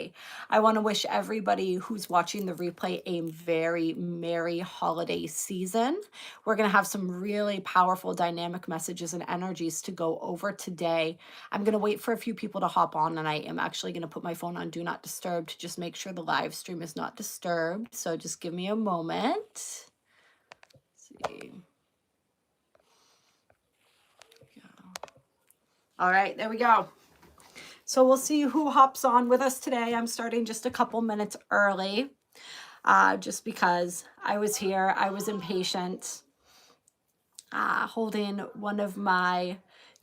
replay. I want to wish everybody who's watching the replay a very merry holiday season. We're going to have some really powerful dynamic messages and energies to go over today. I'm going to wait for a few people to hop on, and I am actually going to put my phone on Do Not Disturb to just make sure the live stream is not disturbed. So just give me a moment. Let's see. All right, there we go. So we'll see who hops on with us today. I'm starting just a couple minutes early, just because I was here. I was impatient, holding one of my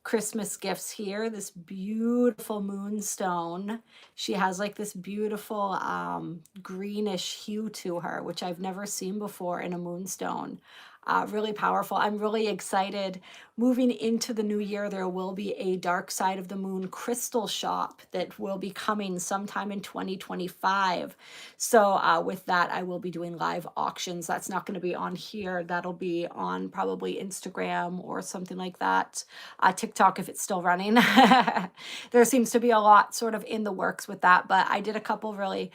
Christmas gifts here, this beautiful moonstone. She has like this beautiful greenish hue to her, which I've never seen before in a moonstone. Really powerful. I'm really excited. Moving into the new year, there will be a Dark Side of the Moon crystal shop that will be coming sometime in 2025. So with that, I will be doing live auctions. That's not going to be on here. That'll be on probably Instagram or something like that. TikTok, if it's still running. There seems to be a lot sort of in the works with that, but I did a couple really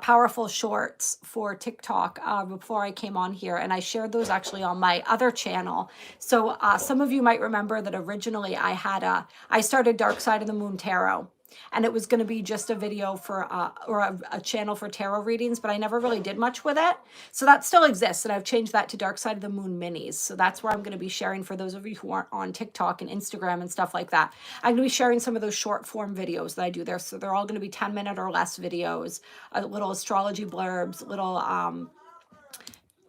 powerful shorts for TikTok before I came on here, and I shared those actually on my other channel. So some of you might remember that originally I started Dark Side of the Moon Tarot, and it was going to be just a video for a channel for tarot readings, but I never really did much with it. So that still exists, and I've changed that to Dark Side of the Moon minis. So that's where I'm going to be sharing for those of you who aren't on TikTok and Instagram and stuff like that. I'm going to be sharing some of those short form videos that I do there. So they're all going to be 10-minute or less videos, little astrology blurbs, little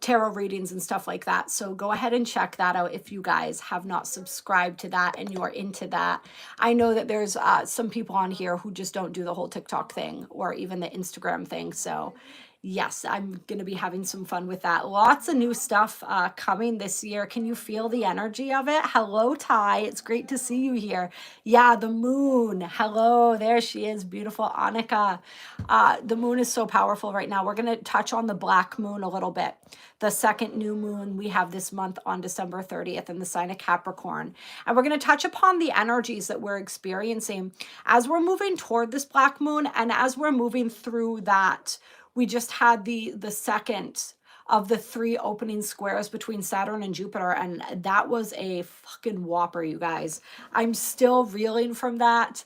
tarot readings and stuff like that. So go ahead and check that out if you guys have not subscribed to that and you're into that. I know that there's some people on here who just don't do the whole TikTok thing or even the Instagram thing. So yes, I'm going to be having some fun with that. Lots of new stuff coming this year. Can you feel the energy of it? Hello, Ty. It's great to see you here. Yeah, the moon. Hello, there she is. Beautiful Annika. The moon is so powerful right now. We're going to touch on the black moon a little bit. The second new moon we have this month on December 30th in the sign of Capricorn. And we're going to touch upon the energies that we're experiencing as we're moving toward this black moon, and as we're moving through that. We just had the second of the 3 opening squares between Saturn and Jupiter, and that was a fucking whopper, you guys. I'm still reeling from that.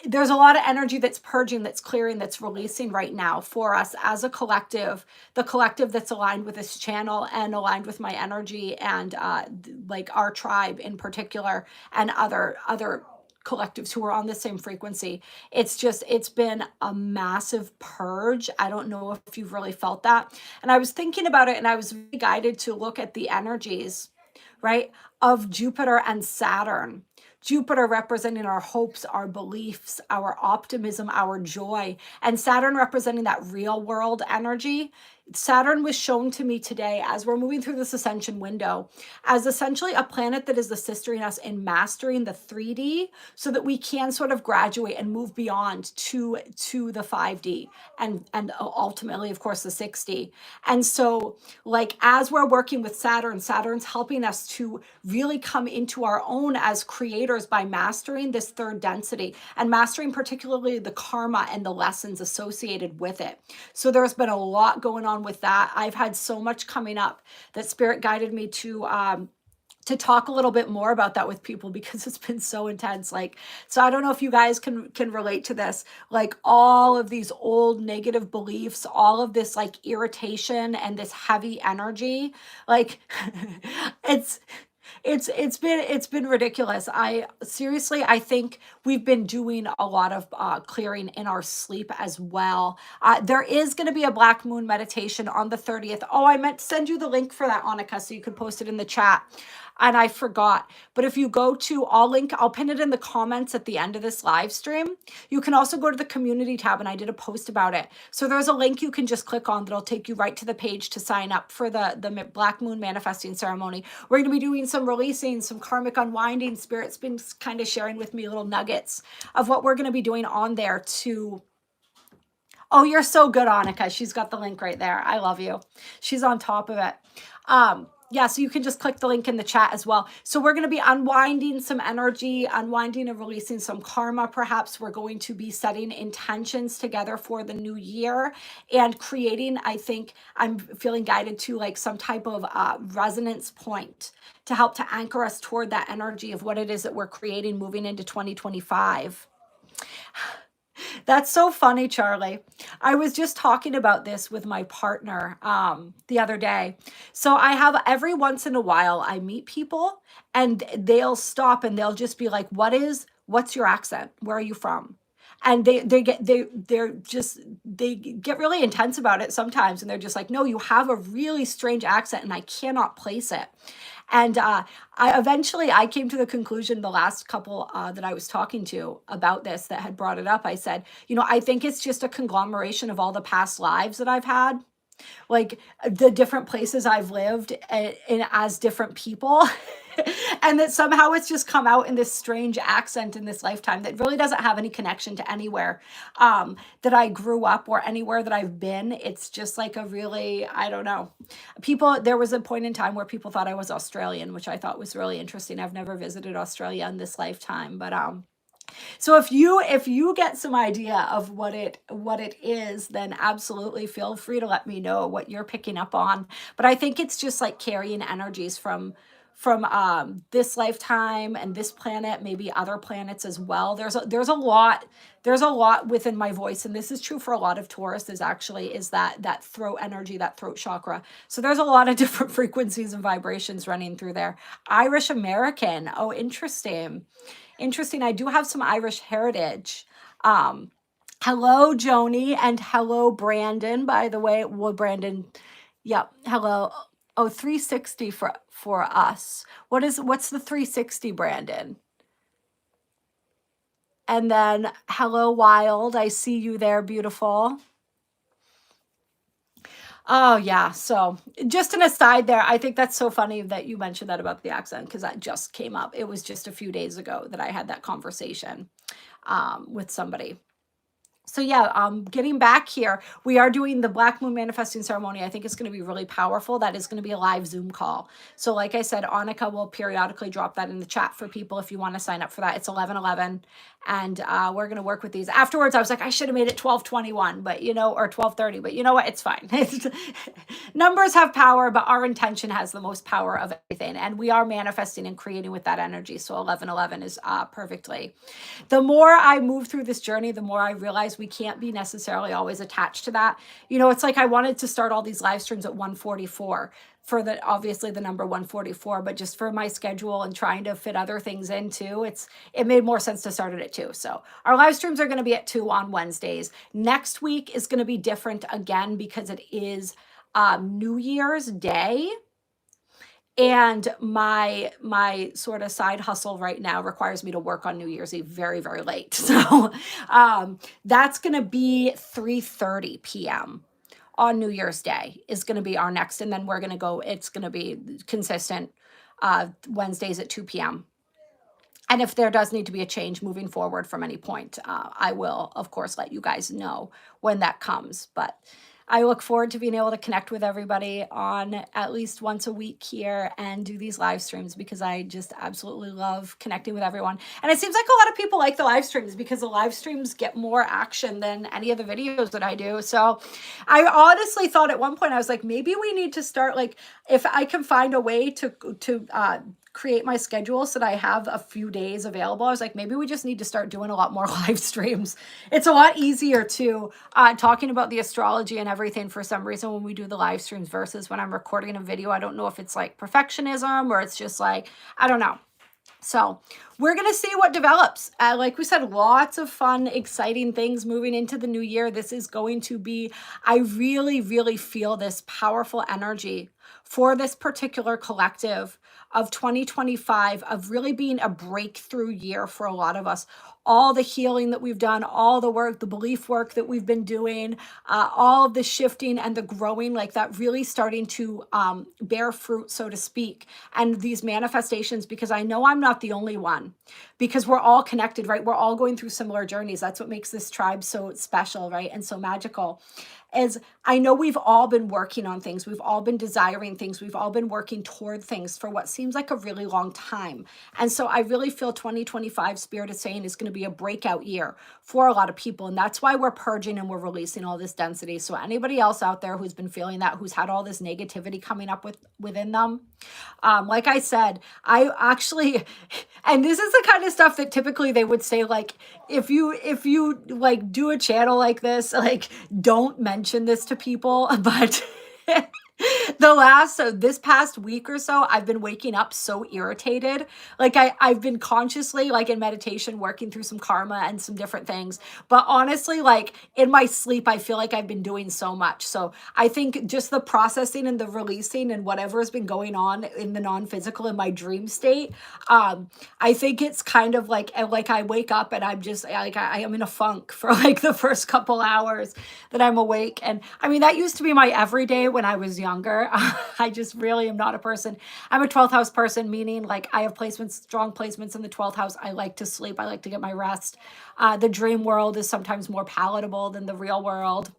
There's a lot of energy that's purging, that's clearing, that's releasing right now for us as a collective, the collective that's aligned with this channel and aligned with my energy, and like our tribe in particular, and other collectives who are on the same frequency. It's been a massive purge. I don't know if you've really felt that. And I was thinking about it, and I was really guided to look at the energies, right, of Jupiter and Saturn. Jupiter representing our hopes, our beliefs, our optimism, our joy, and Saturn representing that real world energy. Saturn was shown to me today as we're moving through this ascension window as essentially a planet that is assisting us in mastering the 3D so that we can sort of graduate and move beyond to the 5D and ultimately, of course, the 6D. And so like as we're working with Saturn, Saturn's helping us to really come into our own as creators by mastering this third density and mastering particularly the karma and the lessons associated with it. So there's been a lot going on with that. I've had so much coming up that Spirit guided me to talk a little bit more about that with people because it's been so intense. Like, so I don't know if you guys can relate to this, like all of these old negative beliefs, all of this like irritation and this heavy energy, like it's been ridiculous. I think we've been doing a lot of clearing in our sleep as well. There is going to be a black moon meditation on the 30th. Oh, I meant to send you the link for that, Annika, so you could post it in the chat. And I forgot. But if you go to, I'll pin it in the comments at the end of this live stream. You can also go to the community tab, and I did a post about it. So there's a link you can just click on that'll take you right to the page to sign up for the Black Moon Manifesting Ceremony. We're going to be doing some releasing, some karmic unwinding. Spirit's been kind of sharing with me little nuggets of what we're going to be doing on there to... Oh, you're so good, Annika. She's got the link right there. I love you. She's on top of it. Yeah, so you can just click the link in the chat as well. So we're going to be unwinding some energy, unwinding and releasing some karma. Perhaps we're going to be setting intentions together for the new year and creating, I think I'm feeling guided to like some type of resonance point to help to anchor us toward that energy of what it is that we're creating moving into 2025. That's so funny, Charlie. I was just talking about this with my partner the other day. So I have every once in a while I meet people and they'll stop and they'll just be like, what's your accent? Where are you from? And they get really intense about it sometimes, and they're just like, no, you have a really strange accent and I cannot place it. And I came to the conclusion, the last couple that I was talking to about this that had brought it up, I said, I think it's just a conglomeration of all the past lives that I've had, like the different places I've lived as different people. And that somehow it's just come out in this strange accent in this lifetime that really doesn't have any connection to anywhere that I grew up or anywhere that I've been. It's just like a really, I don't know. There was a point in time where people thought I was Australian, which I thought was really interesting. I've never visited Australia in this lifetime, but so if you get some idea of what it is, then absolutely feel free to let me know what you're picking up on. But I think it's just like carrying energies from this lifetime and this planet, maybe other planets as well. There's a lot within my voice, and this is true for a lot of Taurus, is that throat energy, that throat chakra. So there's a lot of different frequencies and vibrations running through there. Irish American. Oh, interesting. Interesting. I do have some Irish heritage. Hello, Joni, and hello, Brandon, by the way. Well, Brandon, yep. Hello. Oh, 360 for us. What's the 360, Brandon? And then hello, Wild. I see you there, beautiful. Oh, yeah. So just an aside there. I think that's so funny that you mentioned that about the accent, because that just came up. It was just a few days ago that I had that conversation with somebody. So yeah, getting back here, we are doing the Black Moon Manifesting Ceremony. I think it's going to be really powerful. That is going to be a live Zoom call. So like I said, Annika will periodically drop that in the chat for people if you want to sign up for that. It's 11/11, and we're going to work with these. Afterwards, I was like, I should have made it 12/21, but or 12/30, but you know what? It's fine. Numbers have power, but our intention has the most power of everything, and we are manifesting and creating with that energy. So 11/11 is perfectly. The more I move through this journey, the more I realize we can't be necessarily always attached to that. It's like I wanted to start all these live streams at 1:44 for obviously the number 144, but just for my schedule and trying to fit other things in too, it made more sense to start it at 2. So our live streams are going to be at 2 on Wednesdays. Next week is going to be different again because it is New Year's Day. And my sort of side hustle right now requires me to work on New Year's Eve very, very late. So that's going to be 3:30 p.m. on New Year's Day is going to be our next. And then it's going to be consistent Wednesdays at 2 p.m. And if there does need to be a change moving forward from any point, I will, of course, let you guys know when that comes. But I look forward to being able to connect with everybody on at least once a week here and do these live streams, because I just absolutely love connecting with everyone. And it seems like a lot of people like the live streams because the live streams get more action than any of the videos that I do. So I honestly thought at one point, I was like, maybe we need to start, like, if I can find a way to create my schedule so that I have a few days available. I was like, maybe we just need to start doing a lot more live streams. It's a lot easier to talking about the astrology and everything for some reason when we do the live streams versus when I'm recording a video. I don't know if it's like perfectionism or it's just like, I don't know. So we're going to see what develops. Like we said, lots of fun, exciting things moving into the new year. This is going to be, I really, really feel this powerful energy for this particular collective of 2025 of really being a breakthrough year for a lot of us. all the healing that we've done, all the work, the belief work that we've been doing, all of the shifting and the growing, like that really starting to bear fruit, so to speak. And these manifestations, because I know I'm not the only one, because we're all connected, right? We're all going through similar journeys. That's what makes this tribe so special, right? And so magical. Is I know we've all been working on things. We've all been desiring things. We've all been working toward things for what seems like a really long time. And so I really feel 2025, Spirit is saying, is going to be a breakout year for a lot of people. And that's why we're purging and we're releasing all this density. So anybody else out there who's been feeling that, who's had all this negativity coming up within them, like I said, I actually, and this is the kind of stuff that typically they would say, like, if you like do a channel like this, like, don't mention this to people, but this past week or so, I've been waking up so irritated. Like I've been consciously, like in meditation, working through some karma and some different things. But honestly, like in my sleep, I feel like I've been doing so much. So I think just the processing and the releasing and whatever has been going on in the non-physical in my dream state, I think it's kind of like I wake up and I'm just like, I am in a funk for like the first couple hours that I'm awake. And I mean, that used to be my everyday when I was younger. I just really am not a person. I'm a 12th house person, meaning like I have placements, strong placements in the 12th house. I like to sleep. I like to get my rest. The dream world is sometimes more palatable than the real world.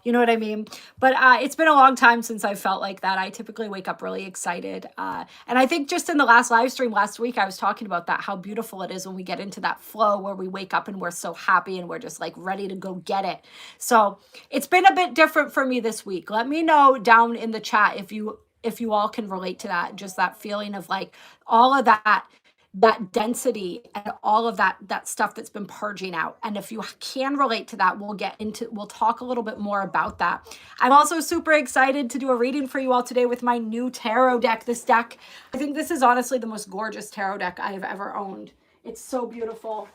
You know what I mean? But it's been a long time since I felt like that. I typically wake up really excited. And I think just in the last live stream last week, I was talking about that, how beautiful it is when we get into that flow where we wake up and we're so happy and we're just like ready to go get it. So it's been a bit different for me this week. Let me know down in the chat if you all can relate to that, just that feeling of like all of that density and all of that stuff that's been purging out. And if you can relate to that, we'll talk a little bit more about that. I'm also super excited to do a reading for you all today with my new tarot deck. This deck, I think this is honestly the most gorgeous tarot deck I have ever owned. It's so beautiful.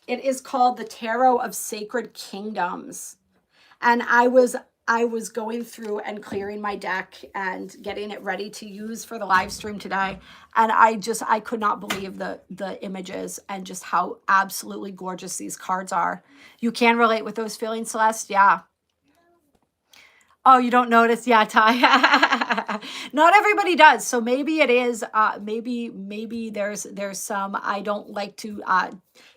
It is called the Tarot of Sacred Kingdoms. And I was going through and clearing my deck and getting it ready to use for the live stream today. And I could not believe the images and just how absolutely gorgeous these cards are. You can relate with those feelings, Celeste? Yeah. Oh, you don't notice? Yeah, Ty. Not everybody does. So maybe it is, maybe there's some, I don't like to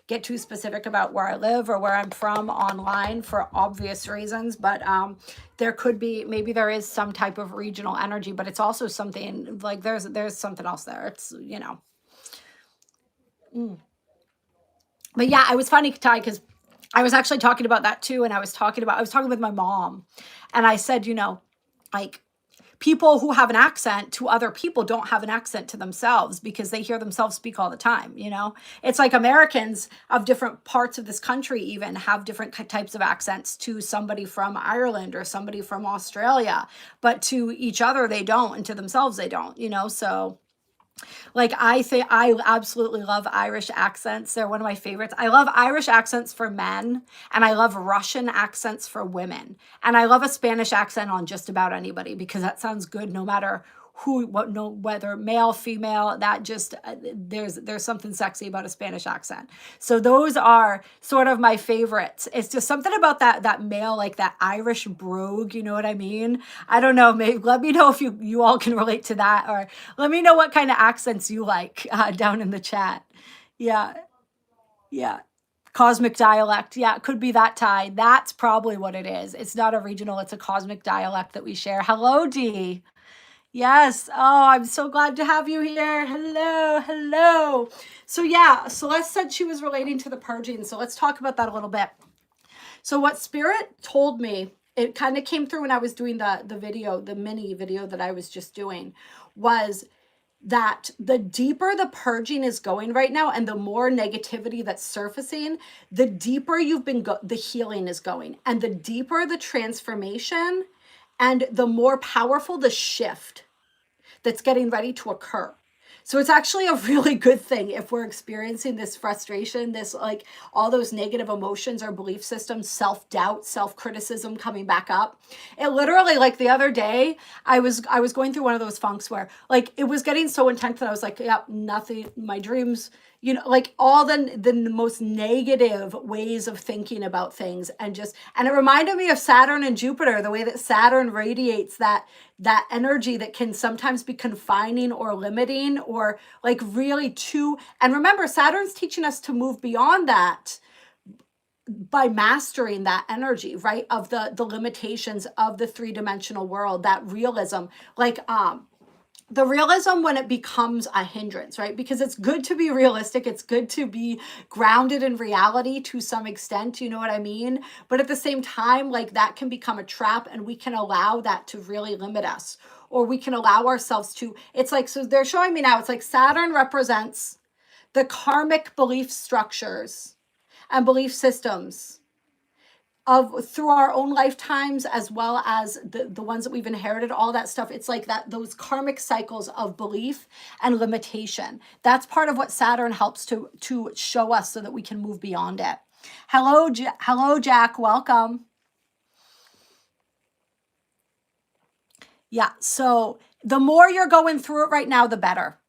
get too specific about where I live or where I'm from online for obvious reasons, but there could be, maybe there is some type of regional energy, but it's also something like there's something else there. It's, you know. But yeah, it was funny, Ty, because I was actually talking about that too. And I was talking with my mom and I said, you know, like, people who have an accent to other people don't have an accent to themselves because they hear themselves speak all the time. You know, it's like Americans of different parts of this country even have different types of accents to somebody from Ireland or somebody from Australia, but to each other they don't, and to themselves they don't, you know. So like, I think I absolutely love Irish accents. They're one of my favorites. I love Irish accents for men, and I love Russian accents for women. And I love a Spanish accent on just about anybody because that sounds good no matter whether male, female, that just, there's something sexy about a Spanish accent. So those are sort of my favorites. It's just something about that male, like that Irish brogue, you know what I mean? I don't know, maybe let me know if you all can relate to that, or let me know what kind of accents you like down in the chat. Yeah. Yeah. Cosmic dialect. Yeah, it could be that, Ty. That's probably what it is. It's not a regional, it's a cosmic dialect that we share. Hello, Dee. Yes. Oh, I'm so glad to have you here. Hello. Hello. So yeah, Celeste said she was relating to the purging. So let's talk about that a little bit. So what Spirit told me, it kind of came through when I was doing the video, the mini video that I was just doing, was that the deeper the purging is going right now and the more negativity that's surfacing, the deeper the healing is going, and the deeper the transformation and the more powerful the shift that's getting ready to occur. So it's actually a really good thing if we're experiencing this frustration, this like all those negative emotions or belief systems, self-doubt, self-criticism coming back up. It literally, like the other day, I was going through one of those funks where like it was getting so intense that I was like, yep, nothing, my dreams, you know, like all the most negative ways of thinking about things. And it reminded me of Saturn and Jupiter, the way that Saturn radiates that energy that can sometimes be confining or limiting, or like really and remember, Saturn's teaching us to move beyond that by mastering that energy, right? Of the limitations of the three-dimensional world, that realism, like, the realism when it becomes a hindrance, right? Because it's good to be realistic. It's good to be grounded in reality to some extent. You know what I mean? But at the same time, like, that can become a trap, and we can allow that to really limit us, or we can allow ourselves to, it's like, so they're showing me now, it's like Saturn represents the karmic belief structures and belief systems of through our own lifetimes, as well as the ones that we've inherited, all that stuff. It's like that, those karmic cycles of belief and limitation. That's part of what Saturn helps to show us, so that we can move beyond it. Hello, hello, Jack. Welcome. Yeah. So the more you're going through it right now, the better,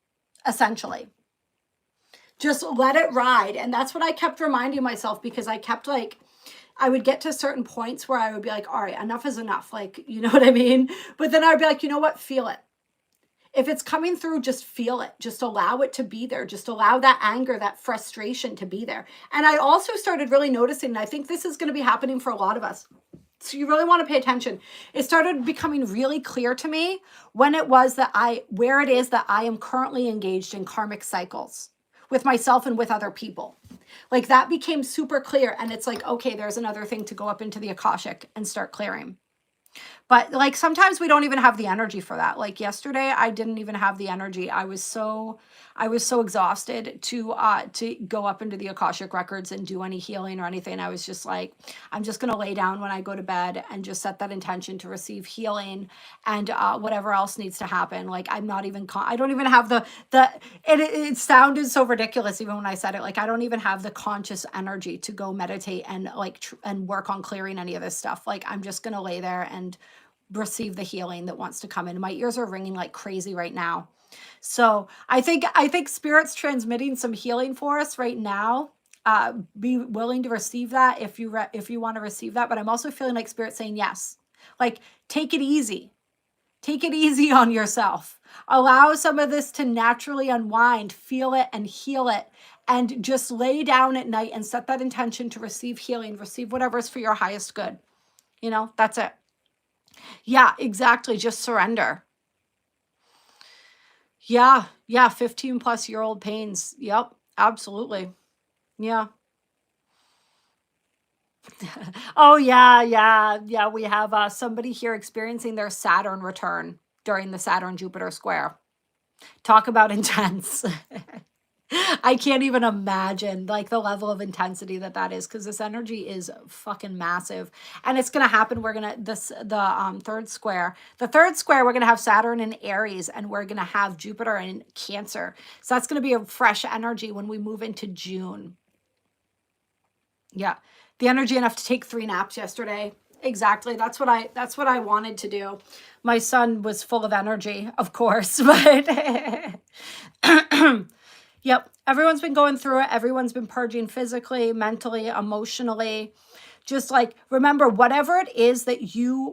essentially. Just let it ride. And that's what I kept reminding myself, because I kept like, I would get to certain points where I would be like, all right, enough is enough. Like, you know what I mean? But then I'd be like, you know what? Feel it. If it's coming through, just feel it. Just allow it to be there. Just allow that anger, that frustration to be there. And I also started really noticing, and I think this is going to be happening for a lot of us, so you really want to pay attention. It started becoming really clear to me when it was that where it is that I am currently engaged in karmic cycles with myself and with other people. Like, that became super clear. And it's like, okay, there's another thing to go up into the Akashic and start clearing. But like, sometimes we don't even have the energy for that. Like yesterday, I didn't even have the energy. I was so exhausted to go up into the Akashic records and do any healing or anything. I was just like, I'm just going to lay down when I go to bed and just set that intention to receive healing, and whatever else needs to happen. Like, I'm not even, I don't even have it sounded so ridiculous even when I said it. Like, I don't even have the conscious energy to go meditate and like, and work on clearing any of this stuff. Like, I'm just going to lay there and receive the healing that wants to come in. My ears are ringing like crazy right now. So I think Spirit's transmitting some healing for us right now. Be willing to receive that if you want to receive that. But I'm also feeling like Spirit saying yes. Like, take it easy. Take it easy on yourself. Allow some of this to naturally unwind. Feel it and heal it. And just lay down at night and set that intention to receive healing. Receive whatever's for your highest good. You know, that's it. Yeah, exactly. Just surrender. Yeah. 15 plus year old pains. Yep. Absolutely. Yeah. Oh, yeah. We have somebody here experiencing their Saturn return during the Saturn Jupiter square. Talk about intense. I can't even imagine like the level of intensity that is, because this energy is fucking massive, and it's gonna happen. We're gonna the third square, we're gonna have Saturn in Aries, and we're gonna have Jupiter in Cancer. So that's gonna be a fresh energy when we move into June. Yeah, the energy enough to take 3 naps yesterday. Exactly. That's what I wanted to do. My son was full of energy, of course, but yep. Everyone's been going through it. Everyone's been purging physically, mentally, emotionally. Just like, remember, whatever it is that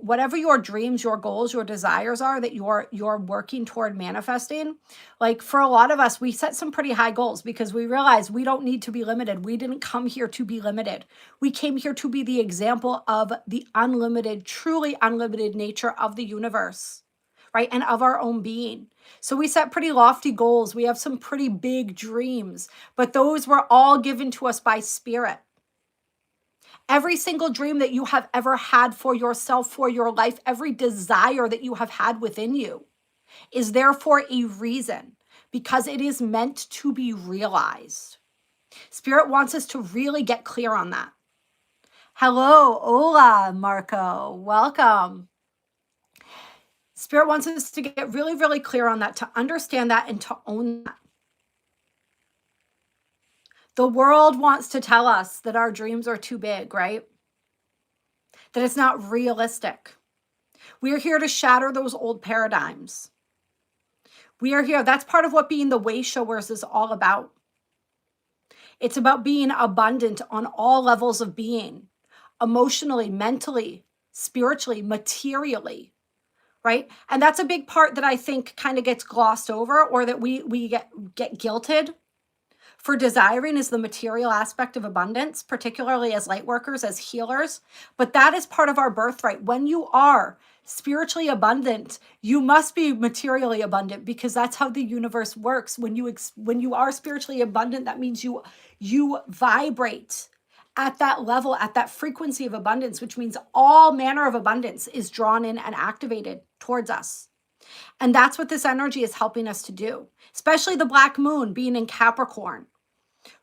whatever your dreams, your goals, your desires are that you're working toward manifesting. Like, for a lot of us, we set some pretty high goals because we realize we don't need to be limited. We didn't come here to be limited. We came here to be the example of the unlimited, truly unlimited nature of the universe, right? And of our own being. So we set pretty lofty goals. We have some pretty big dreams, but those were all given to us by Spirit. Every single dream that you have ever had for yourself, for your life, every desire that you have had within you is there for a reason, because it is meant to be realized. Spirit wants us to really get clear on that. Hello, hola, Marco. Welcome. Spirit wants us to get really, really clear on that, to understand that and to own that. The world wants to tell us that our dreams are too big, right? That it's not realistic. We are here to shatter those old paradigms. We are here. That's part of what being the way showers is all about. It's about being abundant on all levels of being, emotionally, mentally, spiritually, materially, right? And that's a big part that I think kind of gets glossed over, or that we get guilted for desiring, is the material aspect of abundance, particularly as light workers, as healers. But that is part of our birthright. When you are spiritually abundant, you must be materially abundant, because that's how the universe works. When you are spiritually abundant, that means you vibrate at that level, at that frequency of abundance, which means all manner of abundance is drawn in and activated towards us. And that's what this energy is helping us to do, especially the black moon being in Capricorn,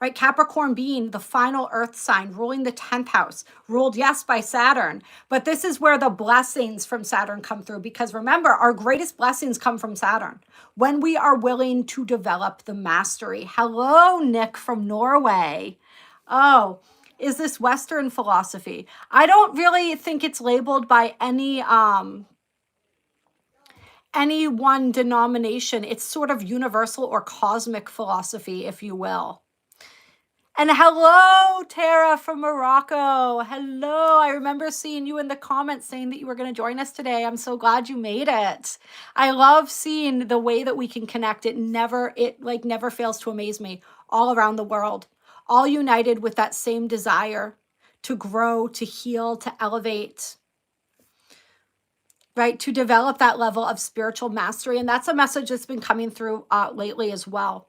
right? Capricorn being the final earth sign, ruling the 10th house, ruled, yes, by Saturn. But this is where the blessings from Saturn come through, because remember, our greatest blessings come from Saturn when we are willing to develop the mastery. Hello, Nick from Norway. Oh, is this Western philosophy? I don't really think it's labeled by any one denomination. It's sort of universal or cosmic philosophy, if you will. And hello, Tara from Morocco. Hello. I remember seeing you in the comments saying that you were going to join us today. I'm so glad you made it. I love seeing the way that we can connect. It never fails to amaze me, all around the world, all united with that same desire to grow, to heal, to elevate, right? To develop that level of spiritual mastery. And that's a message that's been coming through lately as well.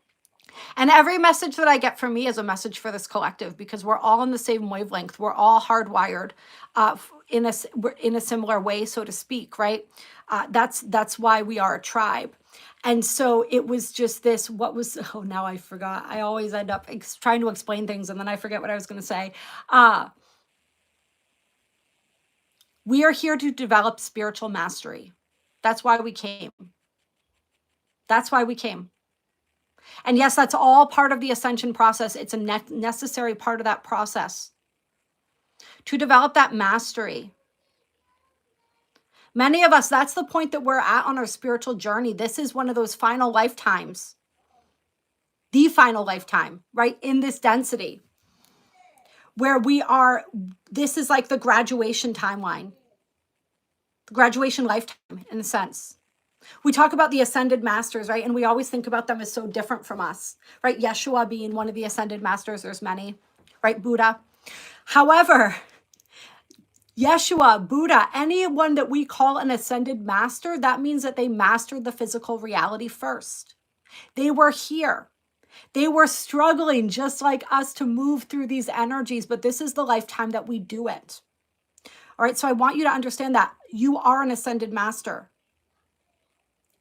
And every message that I get from me is a message for this collective, because we're all in the same wavelength. We're all hardwired in a similar way, so to speak, right? That's why we are a tribe. And so it was just this, now I forgot. I always end up trying to explain things and then I forget what I was going to say. We are here to develop spiritual mastery. That's why we came. That's why we came. And yes, that's all part of the ascension process. It's a necessary part of that process to develop that mastery. Many of us, that's the point that we're at on our spiritual journey. This is one of those final lifetimes, the final lifetime, right? In this density where we are, this is like the graduation timeline, the graduation lifetime in a sense. We talk about the ascended masters, right? And we always think about them as so different from us, right? Yeshua being one of the ascended masters. There's many, right? Buddha. However, Yeshua, Buddha, anyone that we call an ascended master, that means that they mastered the physical reality first. They were here. They were struggling just like us to move through these energies, but this is the lifetime that we do it. All right, so I want you to understand that you are an ascended master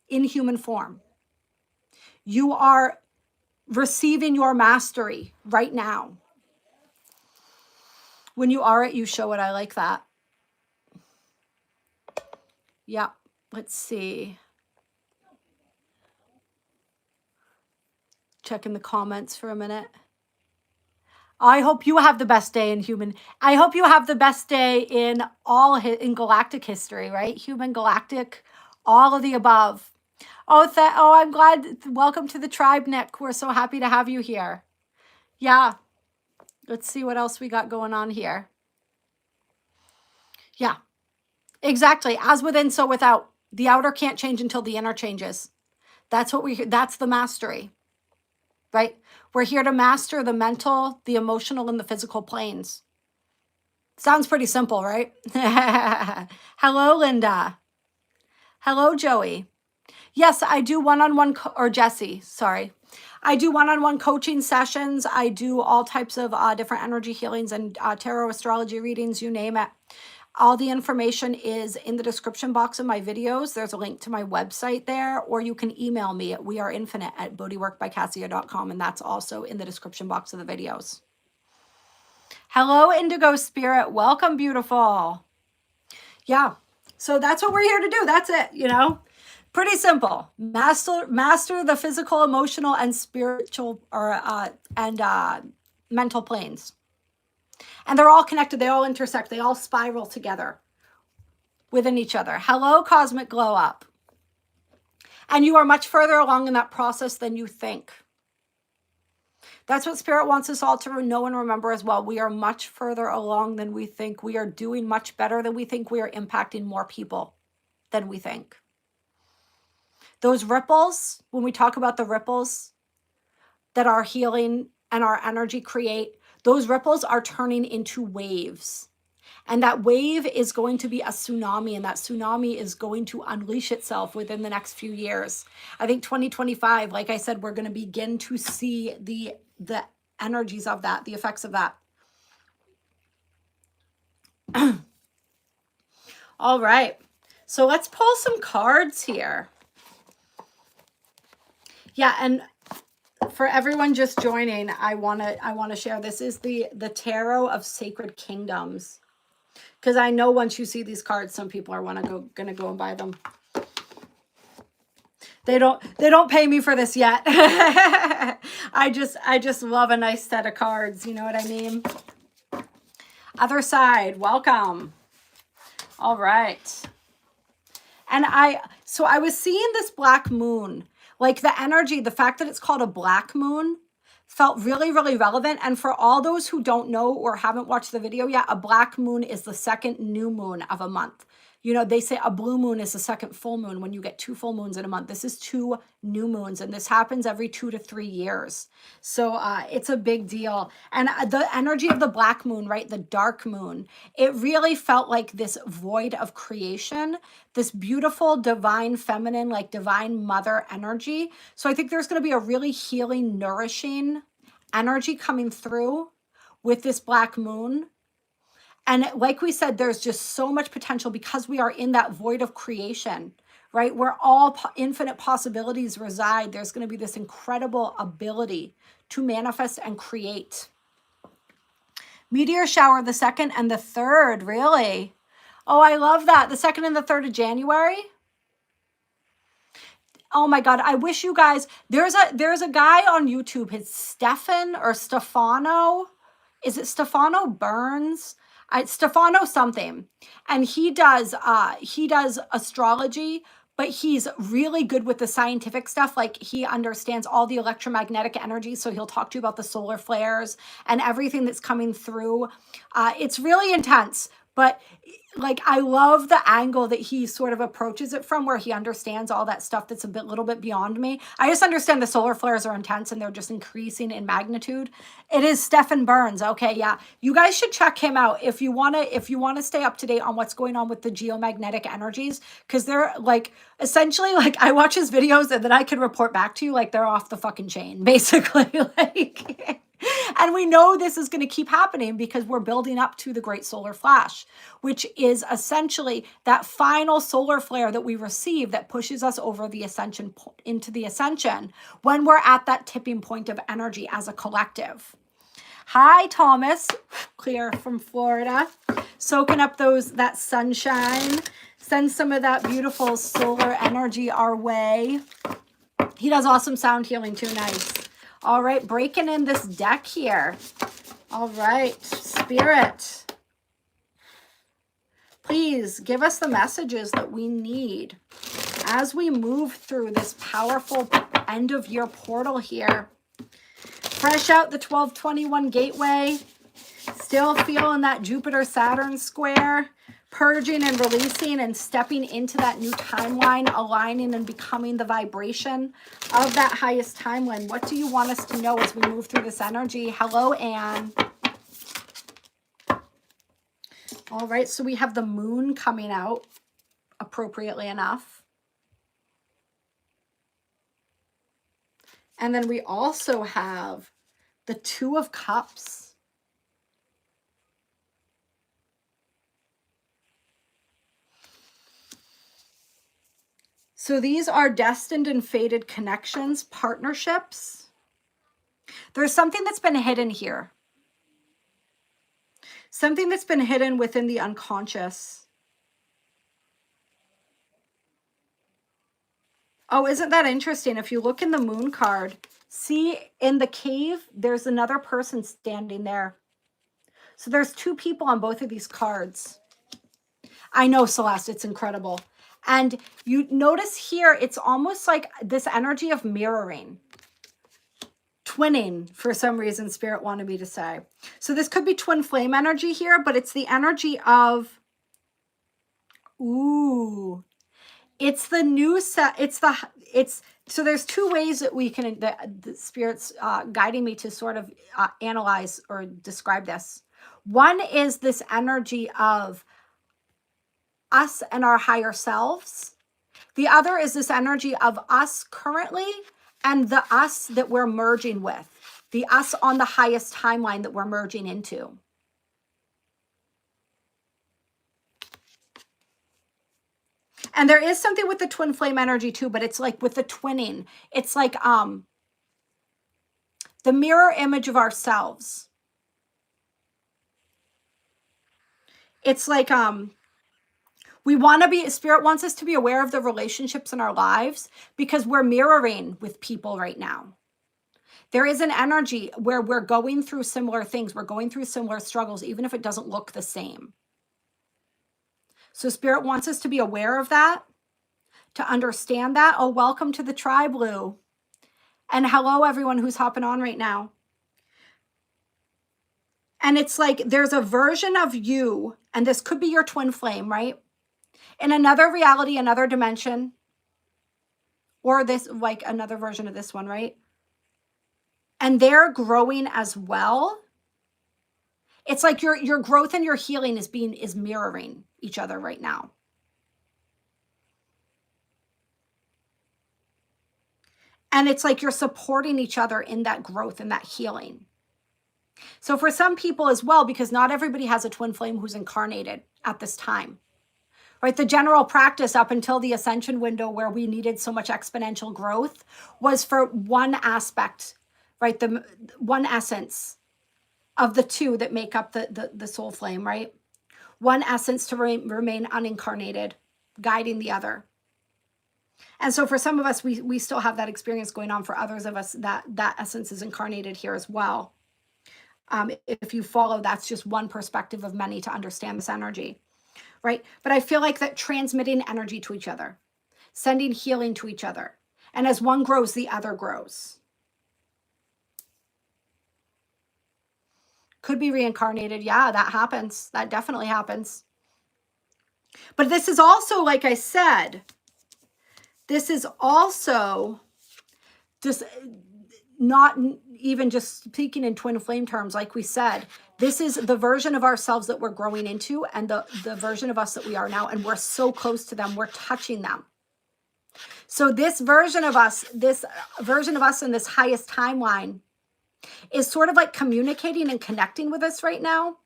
in human form. You are receiving your mastery right now. When you are it, you show it. I like that. Yeah, let's see. Checking the comments for a minute. I hope you have the best day in human. I hope you have the best day in in galactic history, right? Human, galactic, all of the above. Oh, I'm glad. Welcome to the tribe, Nick. We're so happy to have you here. Yeah. Let's see what else we got going on here. Yeah, exactly. As within, so without. The outer can't change until the inner changes. That's the mastery, right? We're here to master the mental, the emotional, and the physical planes. Sounds pretty simple, right? Hello, Linda. Hello, Joey. Yes, I do one-on-one, or Jesse, sorry. I do one-on-one coaching sessions. I do all types of different energy healings and tarot astrology readings, you name it. All the information is in the description box of my videos. There's a link to my website there, or you can email me at weareinfinite@bodyworkbykassia.com, and that's also in the description box of the videos. Hello, Indigo Spirit. Welcome, beautiful. Yeah, so that's what we're here to do. That's it, you know? Pretty simple. Master the physical, emotional, and spiritual and mental planes. And they're all connected. They all intersect. They all spiral together within each other. Hello, Cosmic Glow Up. And you are much further along in that process than you think. That's what Spirit wants us all to know and remember as well. We are much further along than we think. We are doing much better than we think. We are impacting more people than we think. Those ripples, when we talk about the ripples that our healing and our energy create, those ripples are turning into waves. And that wave is going to be a tsunami, and that tsunami is going to unleash itself within the next few years. I think 2025, like I said, we're going to begin to see the energies of that, the effects of that. All right. So let's pull some cards here. Yeah, and for everyone just joining, I want to share, this is the Tarot of Sacred Kingdoms. Because I know once you see these cards, some people are gonna go and buy them. They don't pay me for this yet. I just love a nice set of cards. You know what I mean? Other side, welcome. All right. And so I was seeing this black moon, like the energy, the fact that it's called a black moon felt really, really relevant. And for all those who don't know or haven't watched the video yet, a black moon is the second new moon of a month. You know, they say a blue moon is the second full moon when you get 2 full moons in a month. This is 2 new moons, and this happens every 2 to 3 years. So it's a big deal. And the energy of the black moon, right, the dark moon, it really felt like this void of creation, this beautiful, divine, feminine, like divine mother energy. So I think there's going to be a really healing, nourishing energy coming through with this black moon. And like we said, there's just so much potential because we are in that void of creation, right? Where all infinite possibilities reside. There's going to be this incredible ability to manifest and create. Meteor shower, the 2nd and the 3rd, really? Oh, I love that. The 2nd and the 3rd of January. Oh my God, I wish you guys, there's a guy on YouTube, it's Stefano. Is it Stefano Burns? Stefano something. And he does astrology, but he's really good with the scientific stuff. Like he understands all the electromagnetic energy. So he'll talk to you about the solar flares and everything that's coming through. It's really intense, but like I love the angle that he sort of approaches it from, where he understands all that stuff that's little bit beyond me. I just understand the solar flares are intense and they're just increasing in magnitude. It is Stefan Burns. Okay, yeah. You guys should check him out if you want to stay up to date on what's going on with the geomagnetic energies, because they're like essentially like I watch his videos and then I can report back to you like they're off the fucking chain, basically. Like and we know this is going to keep happening because we're building up to the great solar flash, which is essentially that final solar flare that we receive that pushes us over the ascension, into the ascension, when we're at that tipping point of energy as a collective. Hi, Thomas, clear from Florida, soaking up that sunshine. Send some of that beautiful solar energy our way. He does awesome sound healing too. Nice. All right, breaking in this deck here. All right, Spirit, please give us the messages that we need as we move through this powerful end of year portal here. Fresh out the 1221 gateway, still feeling that Jupiter-Saturn square, purging and releasing and stepping into that new timeline, aligning and becoming the vibration of that highest timeline. What do you want us to know as we move through this energy? Hello, Anne. All right, so we have the moon coming out, appropriately enough. And then we also have the 2 of Cups. So these are destined and fated connections, partnerships. There's something that's been hidden here. Something that's been hidden within the unconscious. Oh, isn't that interesting? If you look in the moon card, see in the cave, there's another person standing there. So there's 2 people on both of these cards. I know, Celeste, it's incredible. And you notice here, it's almost like this energy of mirroring. Twinning, for some reason, Spirit wanted me to say. So this could be twin flame energy here, but it's the energy of, ooh, it's the new set. So there's two ways that we can, the Spirit's guiding me to sort of analyze or describe this. One is this energy of us and our higher selves. The other is this energy of us currently and the us that we're merging with, the us on the highest timeline that we're merging into. And there is something with the twin flame energy too, but it's like with the twinning, it's like the mirror image of ourselves. It's like we want to be, Spirit wants us to be aware of the relationships in our lives because we're mirroring with people right now. There is an energy where we're going through similar things. We're going through similar struggles, even if it doesn't look the same. So Spirit wants us to be aware of that, to understand that. Oh, welcome to the tribe, Lou. And hello, everyone who's hopping on right now. And it's like there's a version of you, and this could be your twin flame, right? In another reality, another dimension, or this, like another version of this one, right? And they're growing as well. It's like your growth and your healing is mirroring each other right now. And it's like you're supporting each other in that growth and that healing. So for some people as well, because not everybody has a twin flame who's incarnated at this time, right? The general practice up until the ascension window where we needed so much exponential growth was for one aspect, right? The one essence of the two that make up the soul flame, right? One essence to remain unincarnated, guiding the other. And so for some of us, we still have that experience going on. For others of us, that essence is incarnated here as well. If you follow, that's just one perspective of many to understand this energy, right? But I feel like that transmitting energy to each other, sending healing to each other. And as one grows, the other grows. Could be reincarnated. Yeah, that happens. That definitely happens. But this is also, like I said, this is also just not even just speaking in twin flame terms, like we said, this is the version of ourselves that we're growing into and the version of us that we are now. And we're so close to them. We're touching them. So this version of us in this highest timeline is sort of like communicating and connecting with us right now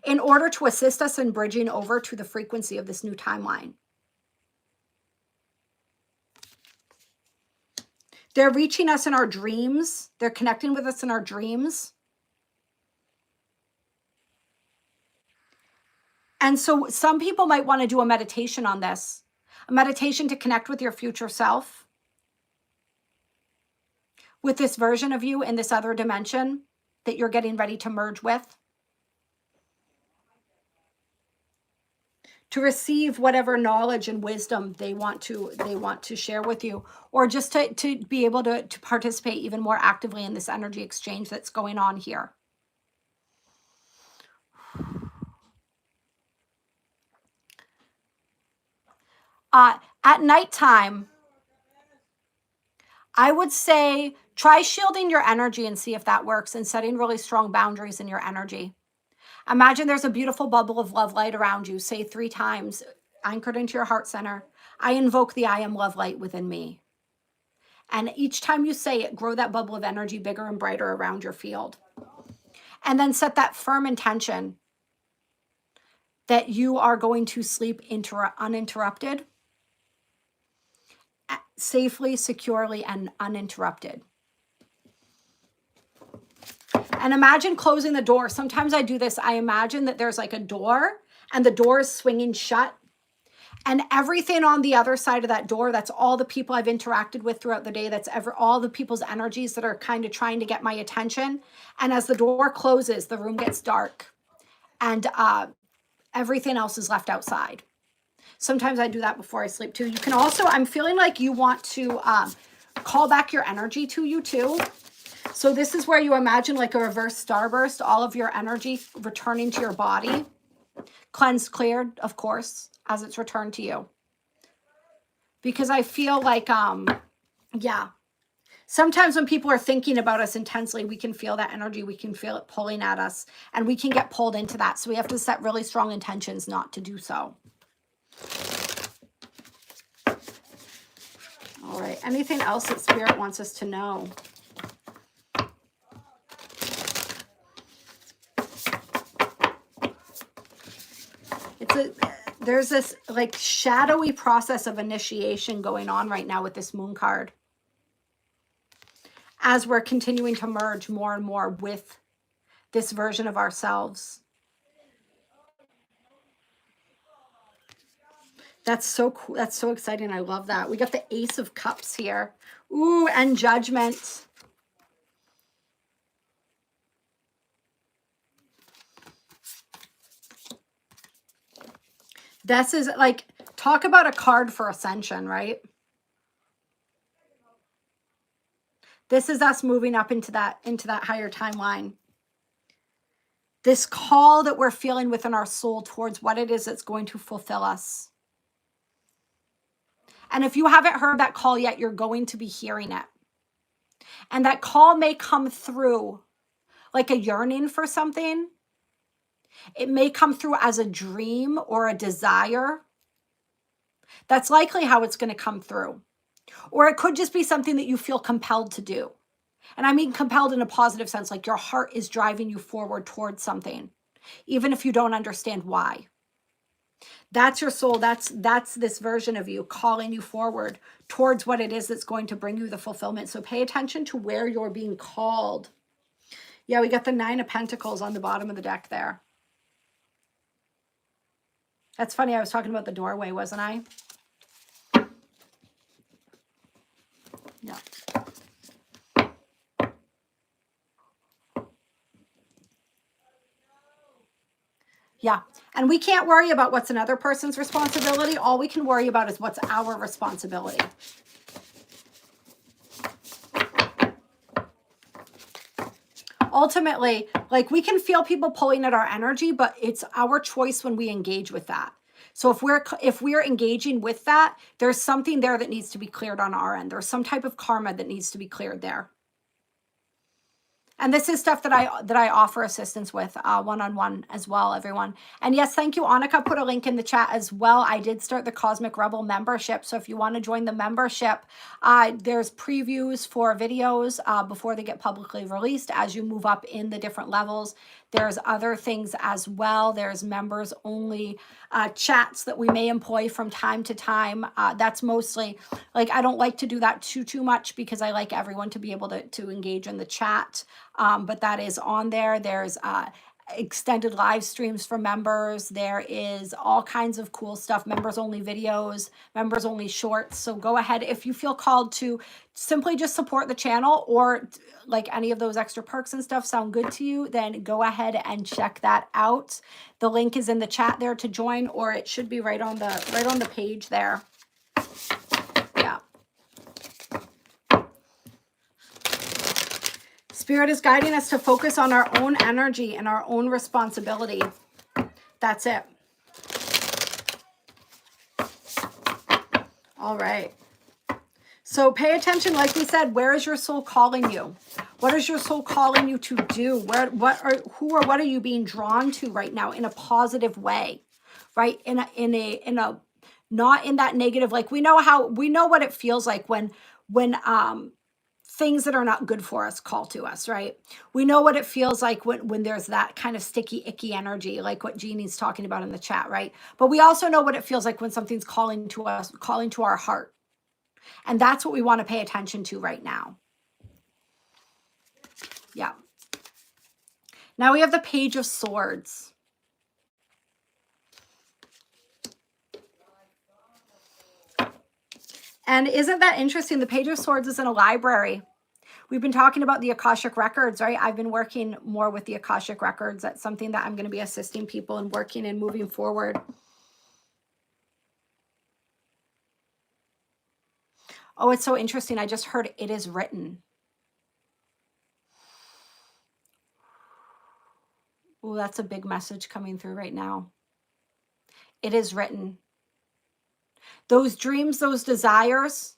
in order to assist us in bridging over to the frequency of this new timeline. They're reaching us in our dreams. They're connecting with us in our dreams. And so some people might want to do a meditation on this, a meditation to connect with your future self, with this version of you in this other dimension that you're getting ready to merge with, to receive whatever knowledge and wisdom they want to share with you, or just to be able to participate even more actively in this energy exchange that's going on here. At nighttime, I would say try shielding your energy and see if that works, and setting really strong boundaries in your energy. Imagine there's a beautiful bubble of love light around you. Say 3 times, anchored into your heart center, I invoke the I am love light within me. And each time you say it, grow that bubble of energy bigger and brighter around your field. And then set that firm intention that you are going to sleep uninterrupted, safely, securely, and uninterrupted. And imagine closing the door. Sometimes I do this. I imagine that there's like a door and the door is swinging shut. And everything on the other side of that door, that's all the people I've interacted with throughout the day. That's all the people's energies that are kind of trying to get my attention. And as the door closes, the room gets dark and everything else is left outside. Sometimes I do that before I sleep too. You can also, I'm feeling like you want to call back your energy to you too. So this is where you imagine like a reverse starburst, all of your energy returning to your body. Cleansed, cleared, of course, as it's returned to you. Because I feel like, yeah, sometimes when people are thinking about us intensely, we can feel that energy. We can feel it pulling at us, and we can get pulled into that. So we have to set really strong intentions not to do so. All right. Anything else that Spirit wants us to know? There's this like shadowy process of initiation going on right now with this moon card, as we're continuing to merge more and more with this version of ourselves. That's so cool. That's so exciting. I love that. We got the Ace of Cups here. Ooh, and Judgment. This is like, talk about a card for ascension, right? This is us moving up into that higher timeline. This call that we're feeling within our soul towards what it is that's going to fulfill us. And if you haven't heard that call yet, you're going to be hearing it. And that call may come through like a yearning for something. It may come through as a dream or a desire. That's likely how it's going to come through. Or it could just be something that you feel compelled to do. And I mean compelled in a positive sense, like your heart is driving you forward towards something, even if you don't understand why. That's your soul. That's this version of you calling you forward towards what it is that's going to bring you the fulfillment. So pay attention to where you're being called. Yeah, we got the 9 of Pentacles on the bottom of the deck there. That's funny. I was talking about the doorway, wasn't I? Yeah. Yeah. And we can't worry about what's another person's responsibility. All we can worry about is what's our responsibility. Ultimately, like we can feel people pulling at our energy, but it's our choice when we engage with that. So if we're engaging with that, there's something there that needs to be cleared on our end. There's some type of karma that needs to be cleared there. And this is stuff that I offer assistance with one-on-one as well, everyone. And yes, thank you. Annika put a link in the chat as well. I did start the Cosmic Rebel membership. So if you want to join the membership, there's previews for videos before they get publicly released as you move up in the different levels. There's other things as well. There's members only chats that we may employ from time to time. That's mostly like, I don't like to do that too much because I like everyone to be able to engage in the chat. But that is on there. There's extended live streams for members. There is all kinds of cool stuff, members only videos, members only shorts. So go ahead if you feel called to simply just support the channel, or like any of those extra perks and stuff sound good to you, then go ahead and check that out. The link is in the chat there to join, or it should be right on the page there. Yeah. Spirit is guiding us to focus on our own energy and our own responsibility. That's it. All right. So pay attention, like we said, where is your soul calling you? What is your soul calling you to do? What are you being drawn to right now in a positive way? Right? In a not in that negative, like we know what it feels like when things that are not good for us call to us, right? We know what it feels like when there's that kind of sticky, icky energy, like what Jeannie's talking about in the chat, right? But we also know what it feels like when something's calling to us, calling to our heart. And that's what we want to pay attention to right now. Yeah. Now we have the Page of Swords. And isn't that interesting? The Page of Swords is in a library. We've been talking about the Akashic Records, right? I've been working more with the Akashic Records. That's something that I'm going to be assisting people in working and moving forward. Oh, it's so interesting. I just heard it is written. Oh, that's a big message coming through right now. It is written. Those dreams, those desires,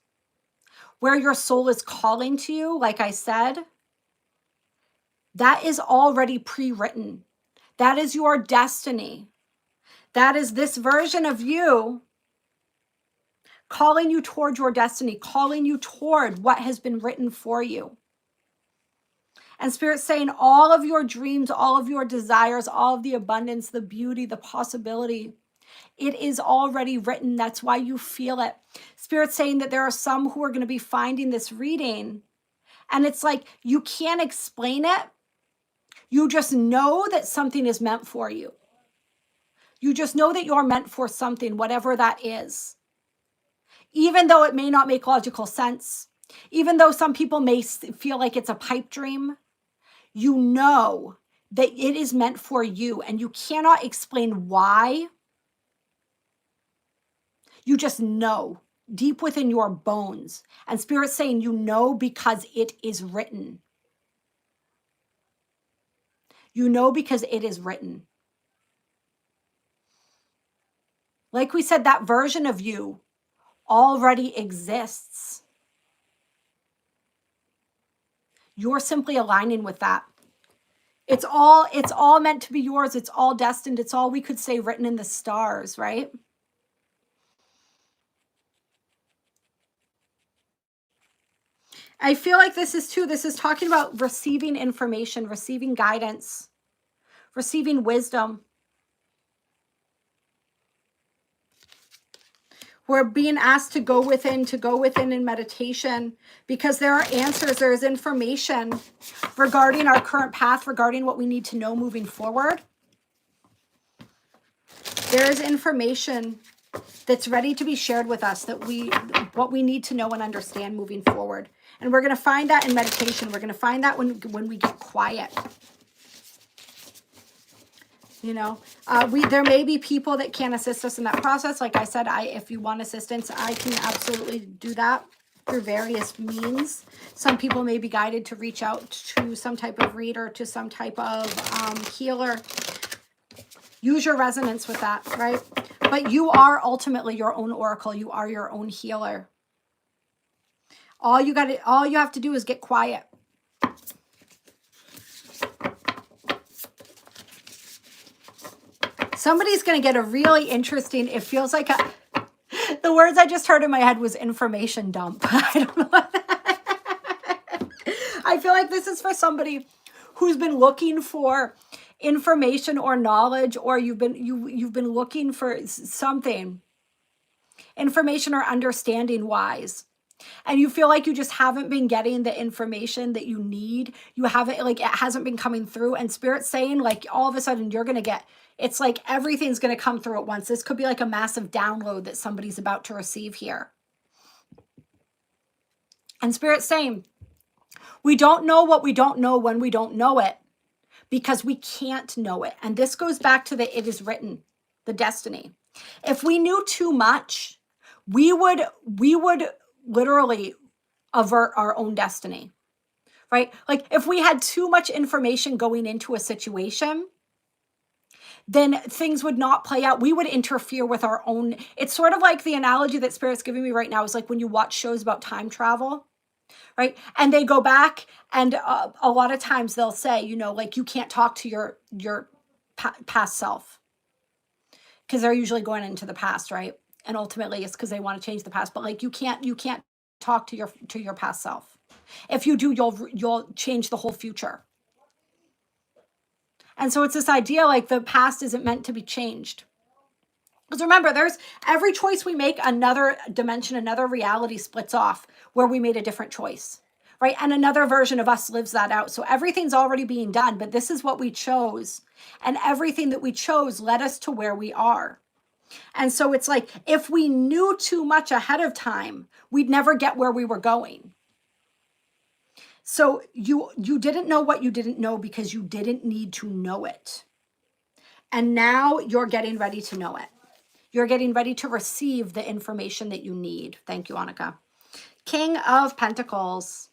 where your soul is calling to you, like I said, that is already pre-written. That is your destiny. That is this version of you calling you toward your destiny, calling you toward what has been written for you. And Spirit's saying all of your dreams, all of your desires, all of the abundance, the beauty, the possibility, it is already written. That's why you feel it. Spirit's saying that there are some who are going to be finding this reading, and it's like you can't explain it. You just know that something is meant for you. You just know that you're meant for something, whatever that is. Even though it may not make logical sense, even though some people may feel like it's a pipe dream, you know that it is meant for you, and you cannot explain why. You just know deep within your bones. And Spirit's saying you know because it is written. You know because it is written. Like we said, that version of you already exists. You're simply aligning with that. It's all meant to be yours. It's all destined. It's all, we could say, written in the stars, right? I feel like this is talking about receiving information, receiving guidance, receiving wisdom. We're being asked to go within in meditation, because there are answers, there is information regarding our current path, regarding what we need to know moving forward. There is information that's ready to be shared with us, that what we need to know and understand moving forward. And we're going to find that in meditation. We're going to find that when we get quiet. You know, there may be people that can assist us in that process. Like I said, if you want assistance, I can absolutely do that through various means. Some people may be guided to reach out to some type of reader, to some type of healer. Use your resonance with that, right? But you are ultimately your own oracle. You are your own healer. All you have to do is get quiet. Somebody's going to get a really interesting, it feels like the words I just heard in my head was information dump. I don't know what that. I feel like this is for somebody who's been looking for information or knowledge, or you've been looking for something, information or understanding wise. And you feel like you just haven't been getting the information that you need. You haven't, like, it hasn't been coming through. And Spirit's saying, like, all of a sudden you're going to get, it's like everything's going to come through at once. This could be like a massive download that somebody's about to receive here. And Spirit's saying, we don't know what we don't know when we don't know it, because we can't know it. And this goes back to the it is written, the destiny. If we knew too much, we would literally avert our own destiny, right? Like if we had too much information going into a situation, then things would not play out. We would interfere with our own. It's sort of like the analogy that Spirit's giving me right now is like when you watch shows about time travel, right? And they go back, and a lot of times they'll say, you know, like you can't talk to your past self, because they're usually going into the past, right? And ultimately it's because they want to change the past. But like you can't talk to your past self. If you do, you'll change the whole future. And so it's this idea like the past isn't meant to be changed. Because remember, there's every choice we make, another dimension, another reality splits off where we made a different choice, right? And another version of us lives that out. So everything's already being done, but this is what we chose. And everything that we chose led us to where we are. And so it's like, if we knew too much ahead of time, we'd never get where we were going. So you didn't know what you didn't know because you didn't need to know it. And now you're getting ready to know it. You're getting ready to receive the information that you need. Thank you, Annika. King of Pentacles.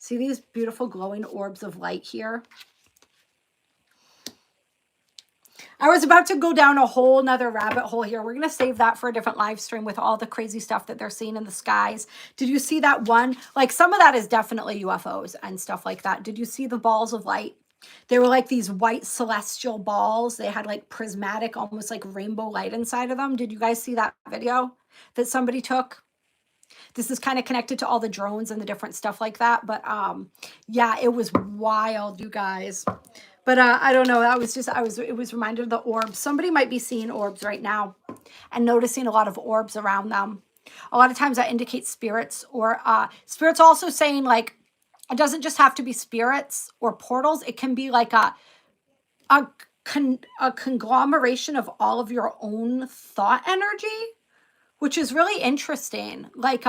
See these beautiful glowing orbs of light here? I was about to go down a whole nother rabbit hole here. We're going to save that for a different live stream with all the crazy stuff that they're seeing in the skies. Did you see that one? Like some of that is definitely UFOs and stuff like that. Did you see the balls of light? They were like these white celestial balls. They had like prismatic, almost like rainbow light inside of them. Did you guys see that video that somebody took? This is kind of connected to all the drones and the different stuff like that. But yeah, it was wild, you guys. But I don't know. That was just, it was reminded of the orbs. Somebody might be seeing orbs right now and noticing a lot of orbs around them. A lot of times that indicates spirits, or spirits also saying like, it doesn't just have to be spirits or portals. It can be like a conglomeration of all of your own thought energy, which is really interesting. Like,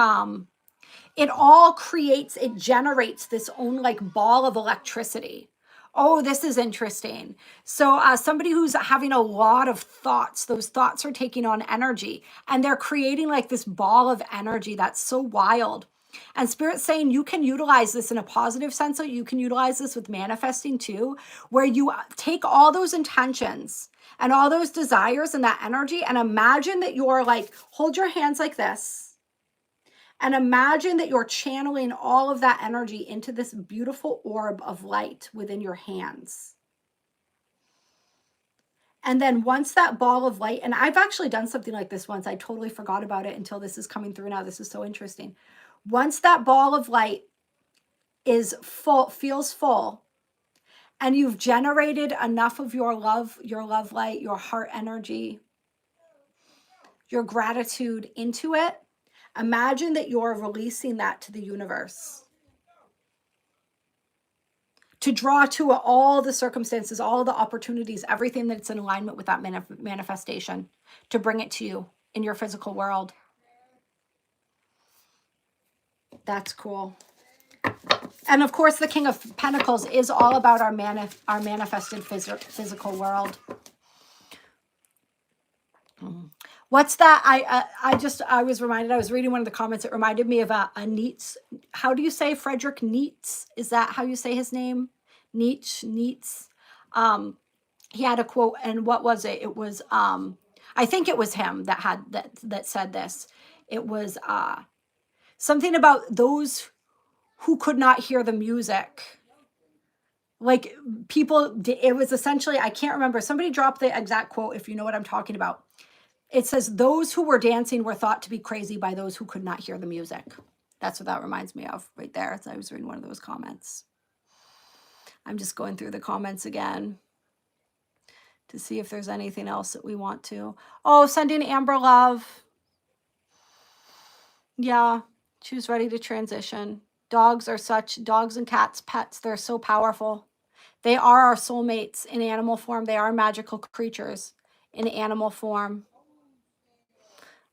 it all creates, it generates this own like ball of electricity. Oh, this is interesting. So somebody who's having a lot of thoughts, those thoughts are taking on energy and they're creating like this ball of energy that's so wild. And Spirit's saying you can utilize this in a positive sense. So you can utilize this with manifesting too, where you take all those intentions and all those desires and that energy and imagine that you're like, hold your hands like this. And imagine that you're channeling all of that energy into this beautiful orb of light within your hands. And then once that ball of light, and I've actually done something like this once. I totally forgot about it until this is coming through now. This is so interesting. Once that ball of light is full, feels full, and you've generated enough of your love light, your heart energy, your gratitude into it, imagine that you're releasing that to the universe to draw to all the circumstances, all the opportunities, everything that's in alignment with that manifestation, to bring it to you in your physical world. That's cool. And of course, the King of Pentacles is all about our manifested physical world. What's that? I was reminded, I was reading one of the comments. It reminded me of a Nietzsche. How do you say Frederick Nietzsche? Is that how you say his name? Nietzsche. He had a quote, and what was it? It was, I think it was him that had that said this. It was something about those who could not hear the music. Like people, it was essentially, I can't remember. Somebody dropped the exact quote if you know what I'm talking about. It says, those who were dancing were thought to be crazy by those who could not hear the music. That's what that reminds me of right there. As I was reading one of those comments. I'm just going through the comments again to see if there's anything else that we want to. Oh, sending Amber love. Yeah, she was ready to transition. Dogs and cats, pets, they're so powerful. They are our soulmates in animal form. They are magical creatures in animal form.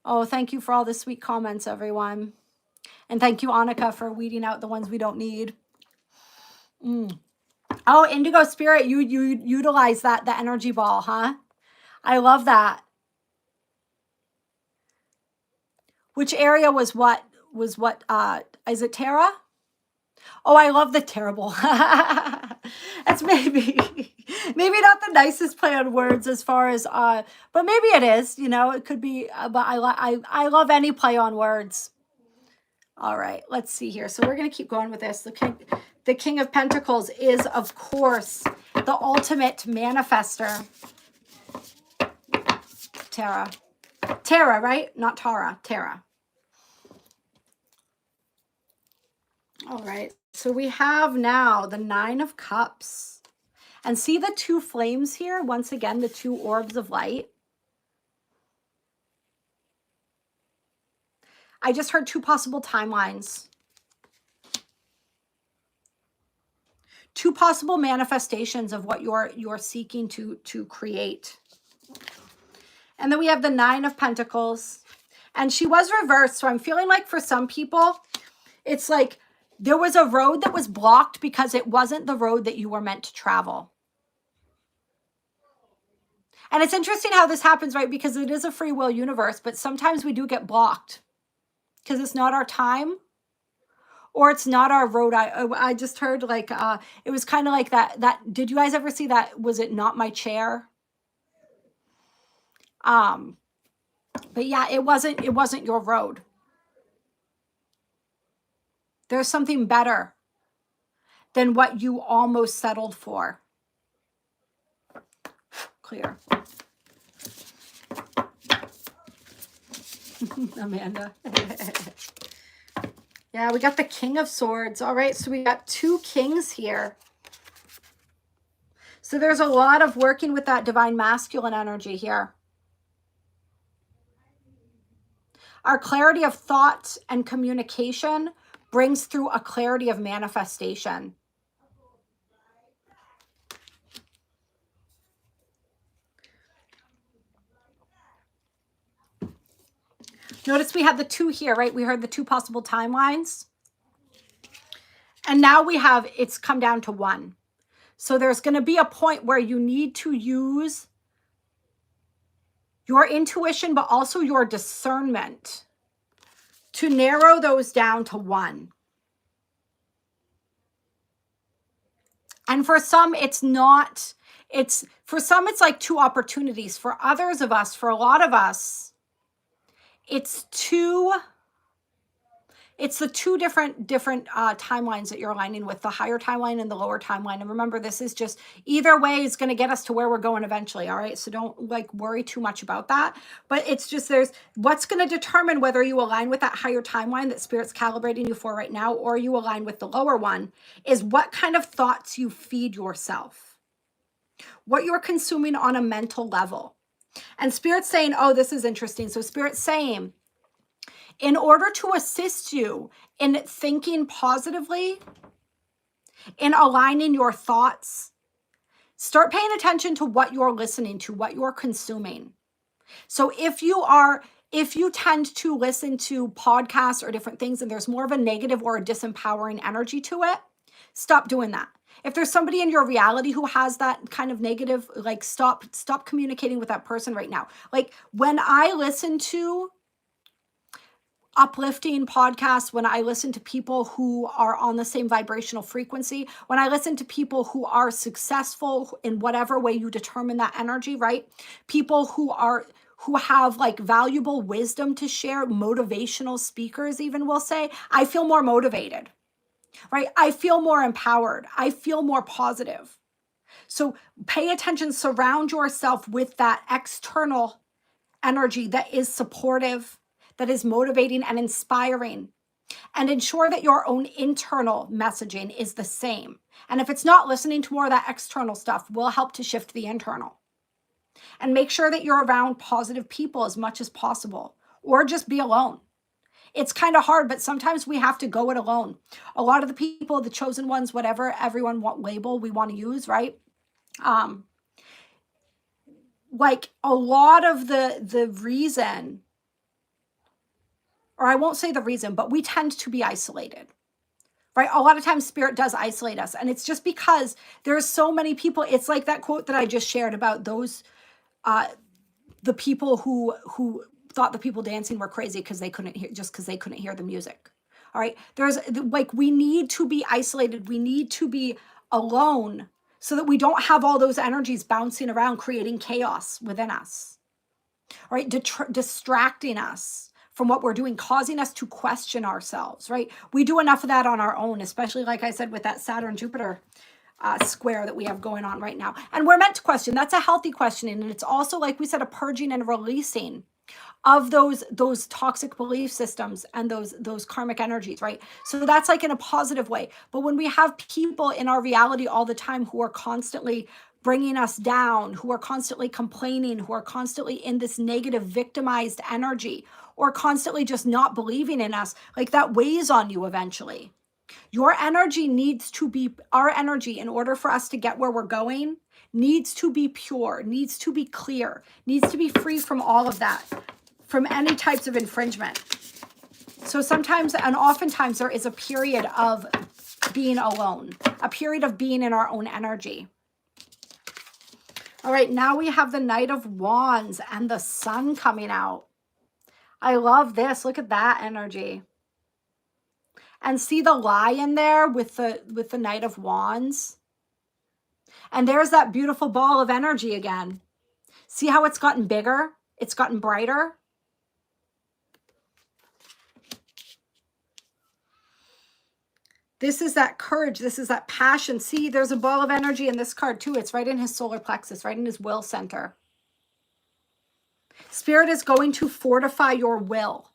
Oh, thank you for all the sweet comments, everyone. And thank you, Annika, for weeding out the ones we don't need. Oh, Indigo Spirit, you utilize the energy ball, huh? I love that. Which area was what? Is it Tara? Oh, I love the terrible. That's maybe not the nicest play on words as far as, but maybe it is, you know, it could be, but I love any play on words. All right, let's see here. So we're going to keep going with this. The King of Pentacles is, of course, the ultimate manifester. Tara, right? Not Tara, Tara. All right, so we have now the Nine of Cups. And see the two flames here? Once again, the two orbs of light. I just heard two possible timelines. Two possible manifestations of what you're seeking to create. And then we have the Nine of Pentacles. And she was reversed, so I'm feeling like for some people, it's like there was a road that was blocked because it wasn't the road that you were meant to travel. And it's interesting how this happens, right? Because it is a free will universe, but sometimes we do get blocked because it's not our time, Or it's not our road. I just heard like, it was kind of like did you guys ever see that? Was it Not My Chair? But yeah, it wasn't your road. There's something better than what you almost settled for. Clear. Amanda. Yeah, we got the King of Swords. All right, so we got 2 kings here. So there's a lot of working with that divine masculine energy here. Our clarity of thought and communication brings through a clarity of manifestation. Notice we have the 2 here, right? We heard the 2 possible timelines. And now we have, it's come down to 1. So there's going to be a point where you need to use your intuition, but also your discernment to narrow those down to 1. And for some, it's not, for some, it's like 2 opportunities. For others of us, for a lot of us, it's the 2 different timelines that you're aligning with, the higher timeline and the lower timeline. And remember, this is just, either way is going to get us to where we're going eventually. All right. So don't like worry too much about that, but it's just, there's what's going to determine whether you align with that higher timeline that Spirit's calibrating you for right now, or you align with the lower one, is what kind of thoughts you feed yourself, what you're consuming on a mental level. And Spirit's saying, oh, this is interesting. So Spirit's saying, in order to assist you in thinking positively, in aligning your thoughts, start paying attention to what you're listening to, what you're consuming. So if you tend to listen to podcasts or different things and there's more of a negative or a disempowering energy to it, stop doing that. If there's somebody in your reality who has that kind of negative, like stop communicating with that person right now. Like when I listen to uplifting podcasts, when I listen to people who are on the same vibrational frequency, when I listen to people who are successful in whatever way you determine that energy, right? People who have like valuable wisdom to share, motivational speakers even will say, I feel more motivated, right? I feel more empowered. I feel more positive. So pay attention, surround yourself with that external energy that is supportive, that is motivating and inspiring, and ensure that your own internal messaging is the same. And if it's not, listening to more of that external stuff will help to shift the internal. And make sure that you're around positive people as much as possible, or just be alone. It's kind of hard, but sometimes we have to go it alone. A lot of the people, the chosen ones, whatever, everyone what label we want to use, right? Like a lot of the reason, or I won't say the reason, but we tend to be isolated, right? A lot of times Spirit does isolate us. And it's just because there's so many people. It's like that quote that I just shared about those, the people who thought the people dancing were crazy because they couldn't hear the music. All right. There's like, we need to be isolated. We need to be alone so that we don't have all those energies bouncing around, creating chaos within us. All right. Distracting us from what we're doing, causing us to question ourselves, right? We do enough of that on our own, especially like I said, with that Saturn-Jupiter square that we have going on right now. And we're meant to question. That's a healthy questioning. And it's also, like we said, a purging and releasing of those toxic belief systems and those karmic energies, right? So that's like in a positive way. But when we have people in our reality all the time who are constantly bringing us down, who are constantly complaining, who are constantly in this negative victimized energy, or constantly just not believing in us, like that weighs on you eventually. Your energy needs to be, our energy, in order for us to get where we're going, needs to be pure, needs to be clear, needs to be free from all of that, from any types of infringement. So sometimes, and oftentimes, there is a period of being alone, a period of being in our own energy. All right, now we have the Knight of Wands and the Sun coming out. I love this. Look at that energy. And see the lion there with the Knight of Wands? And there's that beautiful ball of energy again. See how it's gotten bigger? It's gotten brighter. This is that courage. This is that passion. See, there's a ball of energy in this card too. It's right in his solar plexus, right in his will center. Spirit is going to fortify your will.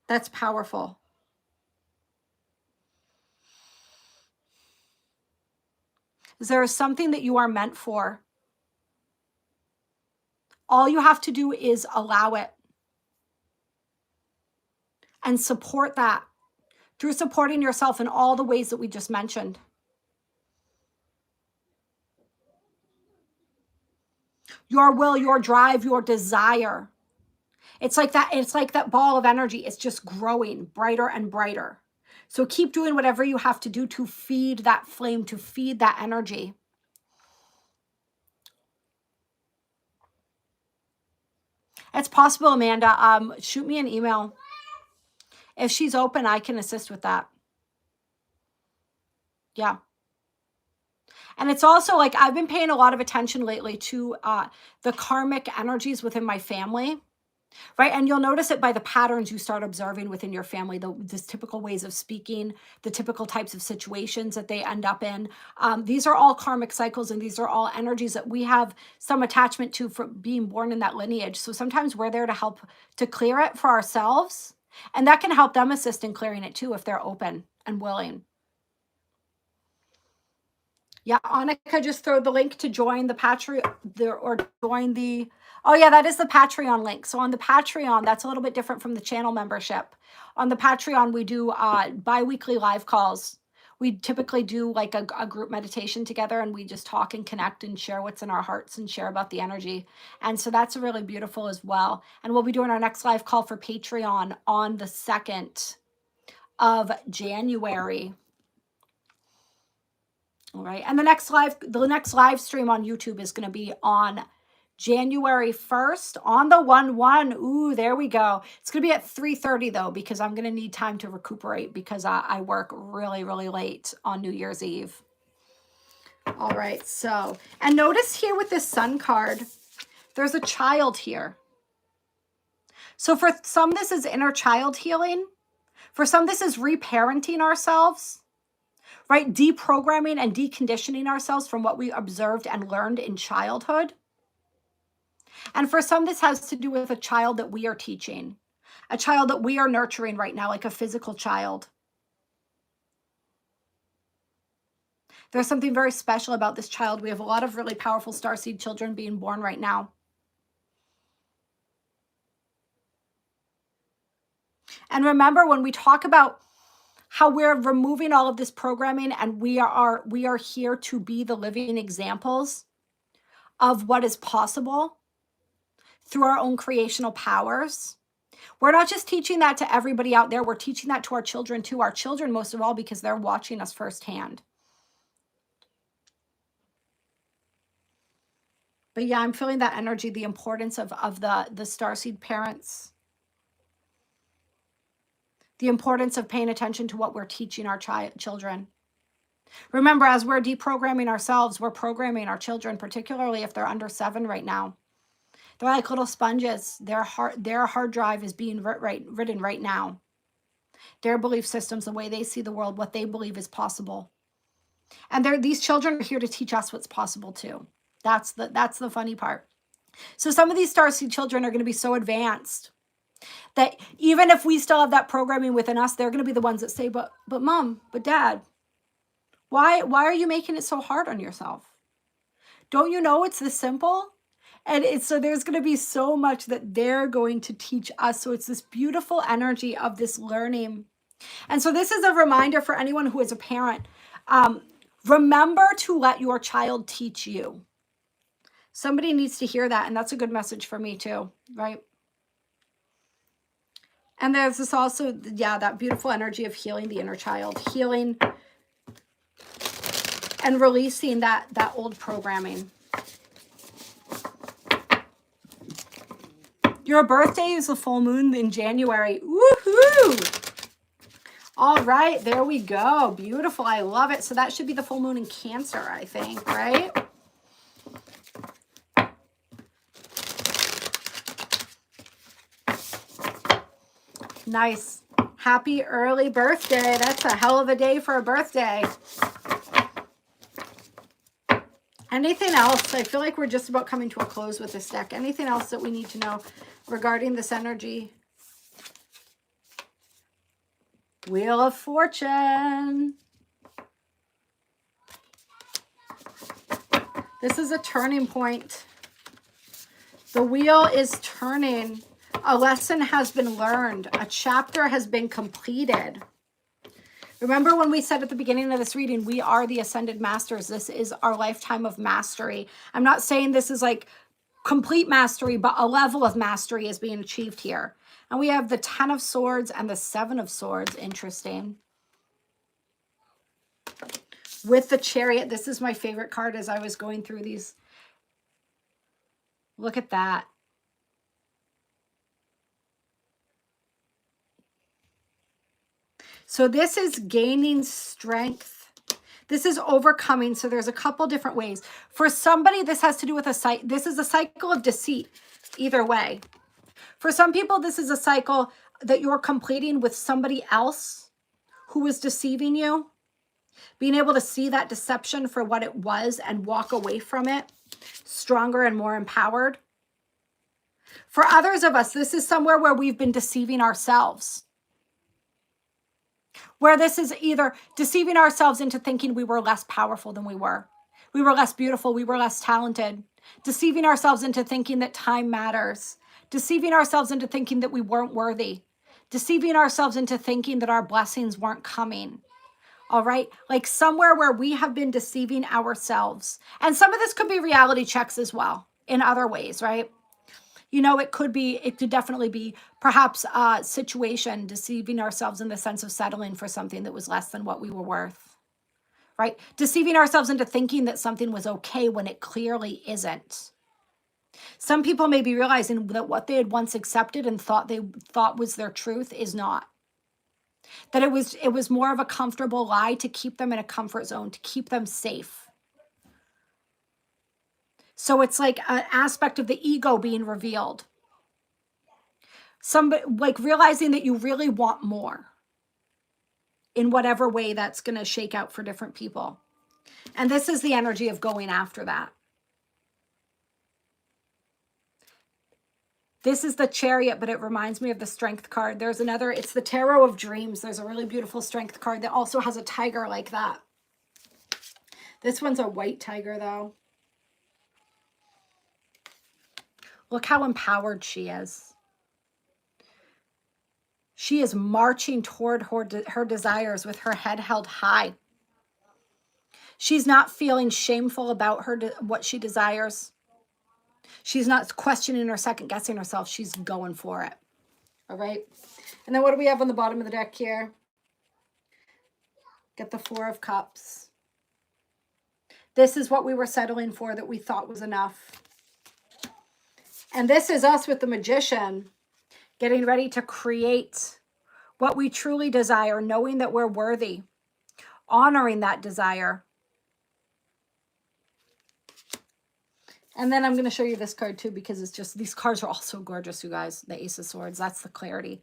That's powerful. There is something that you are meant for. All you have to do is allow it and support that through supporting yourself in all the ways that we just mentioned. Your will, your drive, your desire. It's like that ball of energy. It's just growing brighter and brighter. So keep doing whatever you have to do to feed that flame, to feed that energy. It's possible, Amanda. Shoot me an email. If she's open, I can assist with that. Yeah. And it's also like I've been paying a lot of attention lately to the karmic energies within my family. Right. And you'll notice it by the patterns you start observing within your family, the typical ways of speaking, the typical types of situations that they end up in. These are all karmic cycles, and these are all energies that we have some attachment to from being born in that lineage. So sometimes we're there to help to clear it for ourselves. And that can help them assist in clearing it too if they're open and willing. Yeah, Annika just throw the link to join the Patreon or join the... Oh yeah, that is the Patreon link. So on the Patreon, that's a little bit different from the channel membership. On the Patreon, we do bi-weekly live calls. We typically do like a group meditation together, and we just talk and connect and share what's in our hearts and share about the energy. And so that's really beautiful as well. And we'll be doing our next live call for Patreon on the 2nd of January. All right. And the next live stream on YouTube is going to be on January 1st on the 1/1. Ooh, there we go. It's going to be at 3:30 though, because I'm going to need time to recuperate because I work really, really late on New Year's Eve. All right. So, and notice here with this Sun card, there's a child here. So for some, this is inner child healing. For some, this is reparenting ourselves. Right? Deprogramming and deconditioning ourselves from what we observed and learned in childhood. And for some, this has to do with a child that we are teaching, a child that we are nurturing right now, like a physical child. There's something very special about this child. We have a lot of really powerful starseed children being born right now. And remember, when we talk about how we're removing all of this programming and we are here to be the living examples of what is possible through our own creational powers. We're not just teaching that to everybody out there. We're teaching that to our children too. Our children most of all, because they're watching us firsthand. But yeah, I'm feeling that energy, the importance of the starseed parents. The importance of paying attention to what we're teaching our children. Remember, as we're deprogramming ourselves, we're programming our children, particularly if they're under 7 right now. They're like little sponges. Their hard drive is being written right now. Their belief systems, the way they see the world, what they believe is possible. And these children are here to teach us what's possible too. That's the funny part. So some of these starseed children are going to be so advanced that even if we still have that programming within us, they're going to be the ones that say, but mom, but dad, why are you making it so hard on yourself? Don't you know it's this simple? And so there's going to be so much that they're going to teach us. So it's this beautiful energy of this learning. And so this is a reminder for anyone who is a parent. Remember to let your child teach you. Somebody needs to hear that. And that's a good message for me too, right? And there's this also, yeah, that beautiful energy of healing the inner child, healing and releasing that old programming. Your birthday is the full moon in January. Woohoo! All right, there we go. Beautiful. I love it. So that should be the full moon in Cancer, I think, right? Nice. Happy early birthday. That's a hell of a day for a birthday. Anything else? I feel like we're just about coming to a close with this deck. Anything else that we need to know regarding this energy? Wheel of Fortune. This is a turning point. The wheel is turning. A lesson has been learned. A chapter has been completed. Remember when we said at the beginning of this reading, we are the Ascended Masters. This is our lifetime of mastery. I'm not saying this is like complete mastery, but a level of mastery is being achieved here. And we have the 10 of Swords and the 7 of Swords. Interesting. With the Chariot, this is my favorite card as I was going through these. Look at that. So this is gaining strength. This is overcoming. So there's a couple different ways. For somebody, this has to do with this is a cycle of deceit either way. For some people, this is a cycle that you're completing with somebody else who was deceiving you. Being able to see that deception for what it was and walk away from it, stronger and more empowered. For others of us, this is somewhere where we've been deceiving ourselves. Where this is either deceiving ourselves into thinking we were less powerful than we were. We were less beautiful. We were less talented. Deceiving ourselves into thinking that time matters. Deceiving ourselves into thinking that we weren't worthy. Deceiving ourselves into thinking that our blessings weren't coming. All right? Like somewhere where we have been deceiving ourselves. And some of this could be reality checks as well in other ways, right? You know, it could definitely be perhaps a situation deceiving ourselves in the sense of settling for something that was less than what we were worth, right? Deceiving ourselves into thinking that something was okay when it clearly isn't. Some people may be realizing that what they had once accepted and thought was their truth is not. That it was more of a comfortable lie to keep them in a comfort zone, to keep them safe. So it's like an aspect of the ego being revealed. Somebody like realizing that you really want more in whatever way that's going to shake out for different people. And this is the energy of going after that. This is the Chariot, but it reminds me of the Strength card. There's another, it's the Tarot of Dreams. There's a really beautiful Strength card that also has a tiger like that. This one's a white tiger though. Look how empowered she is. She is marching toward her desires with her head held high. She's not feeling shameful about what she desires. She's not questioning or second guessing herself. She's going for it. All right. And then what do we have on the bottom of the deck here? Get the 4 of Cups. This is what we were settling for that we thought was enough. And this is us with the Magician getting ready to create what we truly desire, knowing that we're worthy, honoring that desire. And then I'm going to show you this card too, because it's just, these cards are all so gorgeous, you guys. The Ace of Swords, that's the clarity.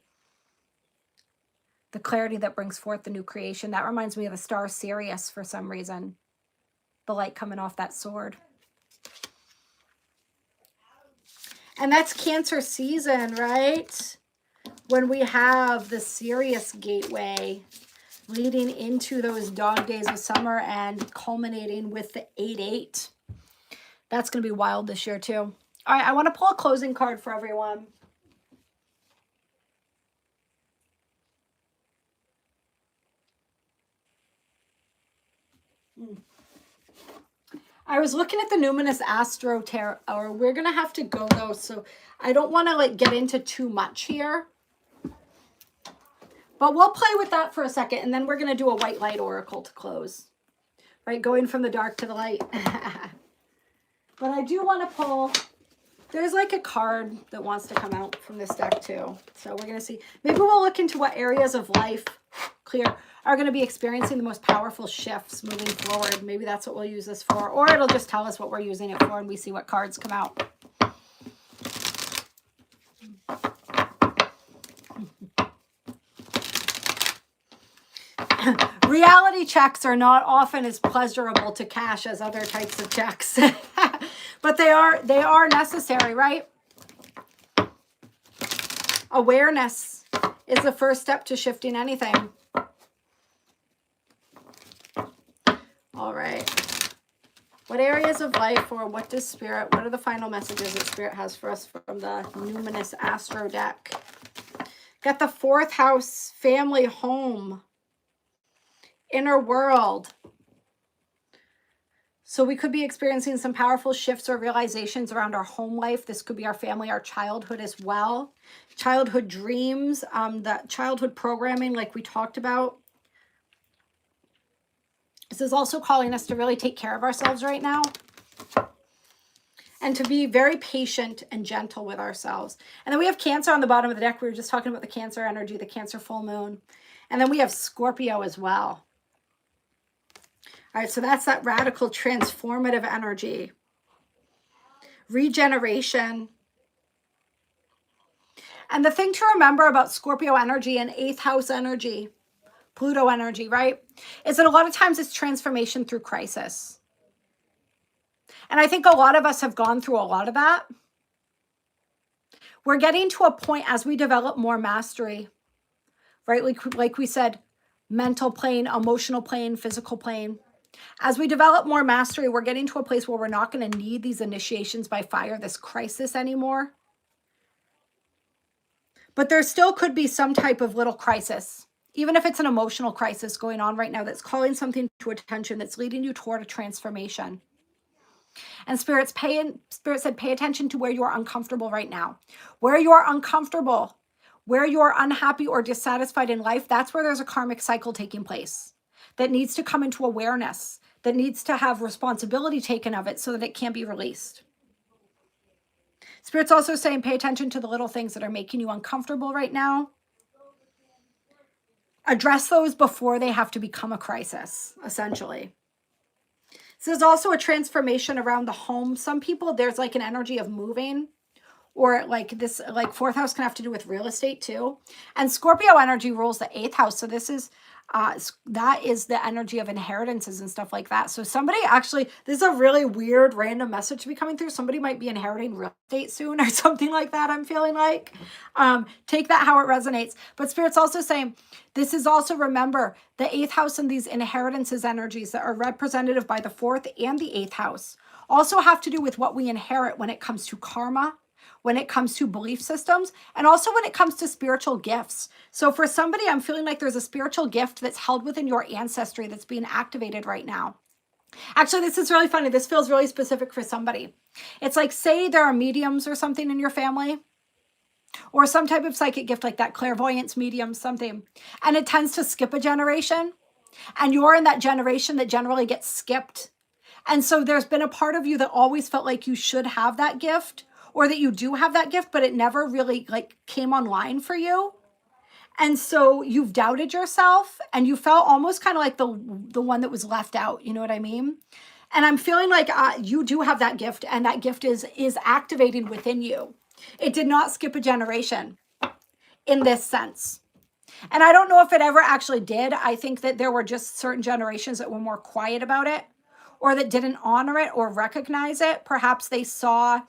The clarity that brings forth the new creation. That reminds me of the star Sirius for some reason. The light coming off that sword. And that's Cancer season, right? When we have the Sirius gateway leading into those dog days of summer and culminating with the 8-8. That's going to be wild this year too. All right, I want to pull a closing card for everyone. I was looking at the Numinous Astro Tarot. We're going to have to go though, so I don't want to like get into too much here. But we'll play with that for a second, and then we're going to do a white light oracle to close. Right, going from the dark to the light. But I do want to pull There's like a card that wants to come out from this deck too. So we're going to see. Maybe we'll look into what areas of life, clear, are going to be experiencing the most powerful shifts moving forward. Maybe that's what we'll use this for. Or it'll just tell us what we're using it for and we see what cards come out. Reality checks are not often as pleasurable to cash as other types of checks. But they are necessary, right? Awareness is the first step to shifting anything. All right. What areas of life, or what does Spirit, what are the final messages that Spirit has for us from the Numinous Astro deck? Got the 4th house, family, home, inner world. So we could be experiencing some powerful shifts or realizations around our home life. This could be our family, our childhood as well. Childhood dreams, the childhood programming like we talked about. This is also calling us to really take care of ourselves right now. And to be very patient and gentle with ourselves. And then we have Cancer on the bottom of the deck. We were just talking about the Cancer energy, the Cancer full moon. And then we have Scorpio as well. All right, so that's that radical transformative energy. Regeneration. And the thing to remember about Scorpio energy and 8th house energy, Pluto energy, right, is that a lot of times it's transformation through crisis. And I think a lot of us have gone through a lot of that. We're getting to a point as we develop more mastery, right? Like we said, mental plane, emotional plane, physical plane. As we develop more mastery, we're getting to a place where we're not going to need these initiations by fire, this crisis anymore. But there still could be some type of little crisis, even if it's an emotional crisis going on right now that's calling something to attention, that's leading you toward a transformation. And Spirit said, pay attention to where you are uncomfortable right now. Where you are uncomfortable, where you are unhappy or dissatisfied in life, that's where there's a karmic cycle taking place that needs to come into awareness, that needs to have responsibility taken of it so that it can be released. Spirit's also saying, pay attention to the little things that are making you uncomfortable right now. Address those before they have to become a crisis, essentially. This is also a transformation around the home. Some people, there's like an energy of moving, or like this, like 4th house can have to do with real estate too. And Scorpio energy rules the 8th house. So this is, that is the energy of inheritances and stuff like that. So somebody actually, this is a really weird random message to be coming through. Somebody might be inheriting real estate soon or something like that, I'm feeling like. Take that how it resonates. But Spirit's also saying, this is also, remember, the 8th house and these inheritances energies that are representative by the 4th and the 8th house also have to do with what we inherit when it comes to karma, when it comes to belief systems, and also when it comes to spiritual gifts. So for somebody, I'm feeling like there's a spiritual gift that's held within your ancestry that's being activated right now. Actually, this is really funny. This feels really specific for somebody. It's like, say there are mediums or something in your family, or some type of psychic gift like that, clairvoyance, medium, something, and it tends to skip a generation, and you're in that generation that generally gets skipped. And so there's been a part of you that always felt like you should have that gift, or that you do have that gift, but it never really like came online for you. And so you've doubted yourself and you felt almost kind of like the one that was left out. You know what I mean? And I'm feeling like you do have that gift, and that gift is activating within you. It did not skip a generation in this sense. And I don't know if it ever actually did. I think that there were just certain generations that were more quiet about it, or that didn't honor it or recognize it. Perhaps they saw